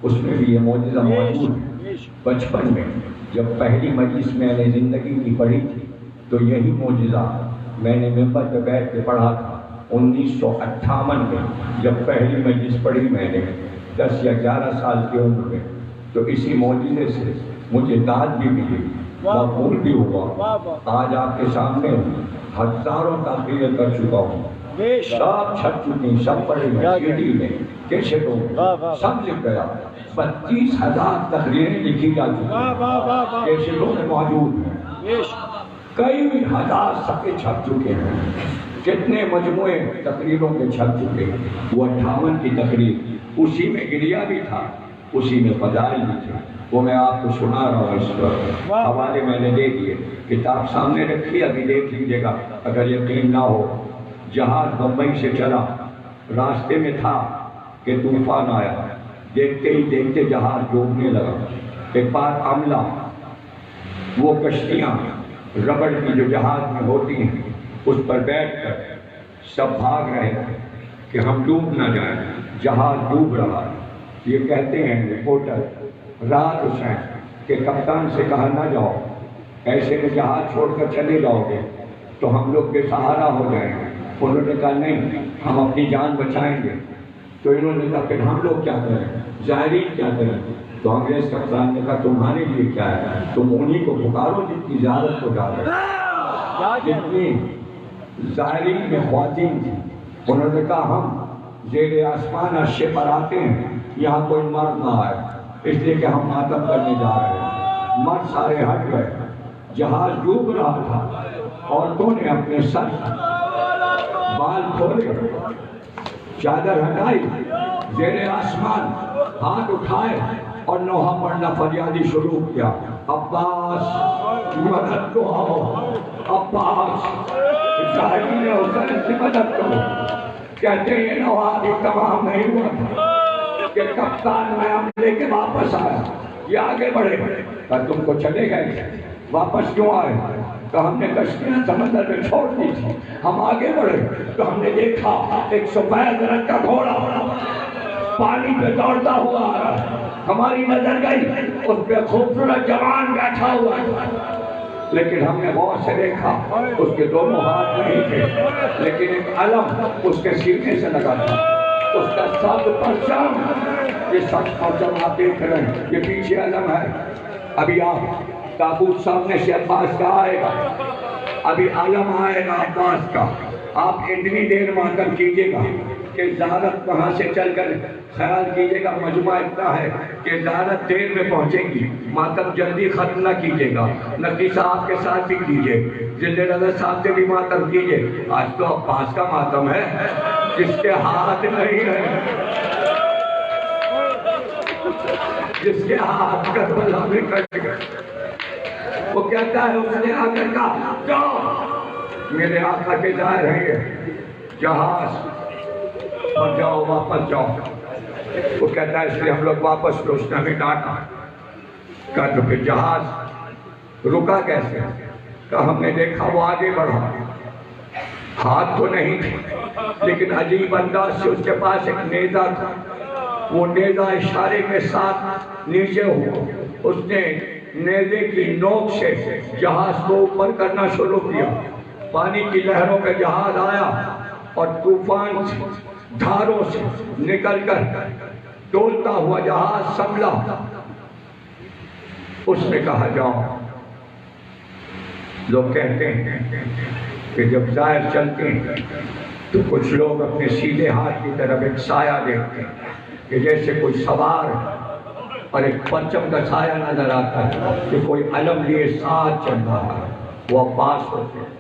اس میں بھی یہ معجزہ موجود ہے. بچپن میں جب پہلی مجلس میں نے زندگی کی پڑھی تھی تو یہی معجزہ میں نے ممبر پہ بیٹھ کے پڑھا تھا 1958 میں. جب پہلی مجلس پڑھی میں نے 10 یا 11 سال کی عمر میں، تو اسی معجزے سے مجھے داد بھی ملی، مقبول بھی ہوا. آج آپ کے سامنے ہزاروں تقریریں کر چکا ہوں، سب چھپ چکی، سب پڑھی میں، CD میں، کیسٹوں میں، سب لکھ گیا. 25,000 تقریریں لکھی جا چکی، کیسٹوں میں موجود ہیں. کئی ہزار صفحے چھپ چکے ہیں. کتنے مجموعے تقریروں کے چھپ چکے ہیں. وہ 58 کی تقریر، اسی میں گریہ بھی تھا، اسی میں فضائل بھی تھے. وہ میں آپ کو سنا رہا ہوں. اس پر حوالے میں نے دے دیے، کتاب سامنے رکھی، ابھی دیکھ لیجیے گا اگر یقین نہ ہو. جہاز بمبئی سے چلا، راستے میں تھا کہ طوفان آیا. دیکھتے ہی دیکھتے جہاز ڈوبنے لگا. ایک بار عملہ، وہ کشتیاں ربڑ کی جو جہاز میں ہوتی ہیں اس پر بیٹھ کر سب بھاگ رہے تھے کہ ہم ڈوب نہ جائیں. جہاز ڈوب رہا ہے. یہ کہتے ہیں رپورٹر راحت حسین کہ کپتان سے کہا نہ جاؤ، ایسے میں جہاز چھوڑ کر چلے جاؤ گے تو ہم لوگ بے سہارا ہو جائیں گے. انہوں نے کہا نہیں، ہم اپنی جان بچائیں گے. تو انہوں نے کہا پھر ہم لوگ کیا کریں، زائرین کیا کریں. تو انگریز کپتان نے کہا تمہارے لیے کیا ہے، تم انہی کو پکارو جن کی زیارت کو جا رہے. جتنی زائرین میں خواتین تھی انہوں نے کہا ہم زیر آسمان عرشے پر آتے ہیں، یہاں کوئی مرد نہ آئے، اس لیے کہ ہم ماتم کرنے جا رہے ہیں. مرد سارے ہٹ گئے. جہاز ڈوب رہا تھا. عورتوں نے اپنے سر بال کھولے، چادر ہٹائی، زیر آسمان ہاتھ اٹھائے اور نوحہ پڑھنا فریادی شروع کیا. عباس مدد کو آؤ، عباس زائرین حسین سے مدد کرو. کہتے ہیں نوحہ بھی تمام نہیں ہوا تھا کہ کپتان میں حملے کے واپس آیا. یہ آگے بڑھے پر تم کو چلے گئے، واپس کیوں آئے؟ تو ہم نے کشتیاں سمندر میں چھوڑ دی تھی. ہم آگے بڑھے تو ہم نے دیکھا ایک سفید رنگ کا گھوڑا پانی پہ دوڑتا ہوا آ رہا ہے. ہماری نظر گئی، اس پہ خوبصورت جوان بیٹھا ہوا ہے، لیکن ہم نے غور سے دیکھا اس کے دونوں ہاتھ نہیں تھے، لیکن ایک علم اس کے سینے سے لگا تھا. اس کا سب پرچم، یہ سب پرچم آپ دیکھ رہے ہیں، یہ پیچھے علم ہے. ابھی آپ تابوت سامنے سے عباس کا آئے گا، ابھی علم آئے گا عباس کا. آپ اتنی دیر ماتم کیجیے گا کہ زیارت وہاں سے چل کر خیال کیجئے گا مجمع اتنا ہے کہ زیادہ دیر میں پہنچے گی، ماتم جلدی ختم نہ کیجئے گا، نقی صاحب کے ساتھ بھی کیجئے، زندہ نظر صاحب سے بھی ماتم کیجئے۔ آج تو عباس کا ماتم ہے، جس کے ہاتھ نہیں ہے، جس کے ہاتھ کربلا میں کٹ گئے، وہ کہتا ہے اس نے آ کر کہا جاؤ میرے آقا کے جا رہے ہیں جہاز پر، جاؤ واپس جاؤ۔ وہ کہتا ہے اس لیے ہم لوگ واپس تو اس نے ہمیں ڈانٹا، کہا تو پھر جہاز رکا کیسے؟ کہا ہم نے دیکھا وہ آگے بڑھا، ہاتھ تو نہیں تھے لیکن عجیب انداز سے اس کے پاس ایک نیزہ تھا، وہ نیزہ اشارے کے ساتھ نیچے ہوا، اس نے نیزے کی نوک سے جہاز کو اوپر کرنا شروع کیا، پانی کی لہروں کا جہاز آیا اور طوفان سے دھاروں سے نکل کر ڈولتا ہوا جہاز سنبھلا۔ اس نے کہا جاؤ۔ لوگ کہتے ہیں کہ جب ظاہر چلتے ہیں تو کچھ لوگ اپنے سیدھے ہاتھ کی طرف ایک سایہ دیکھتے ہیں کہ جیسے کوئی سوار اور ایک پرچم کا سایہ نظر آتا ہے کہ کوئی علم لیے ساتھ چل رہا ہے، وہ عباس ہوتے ہیں۔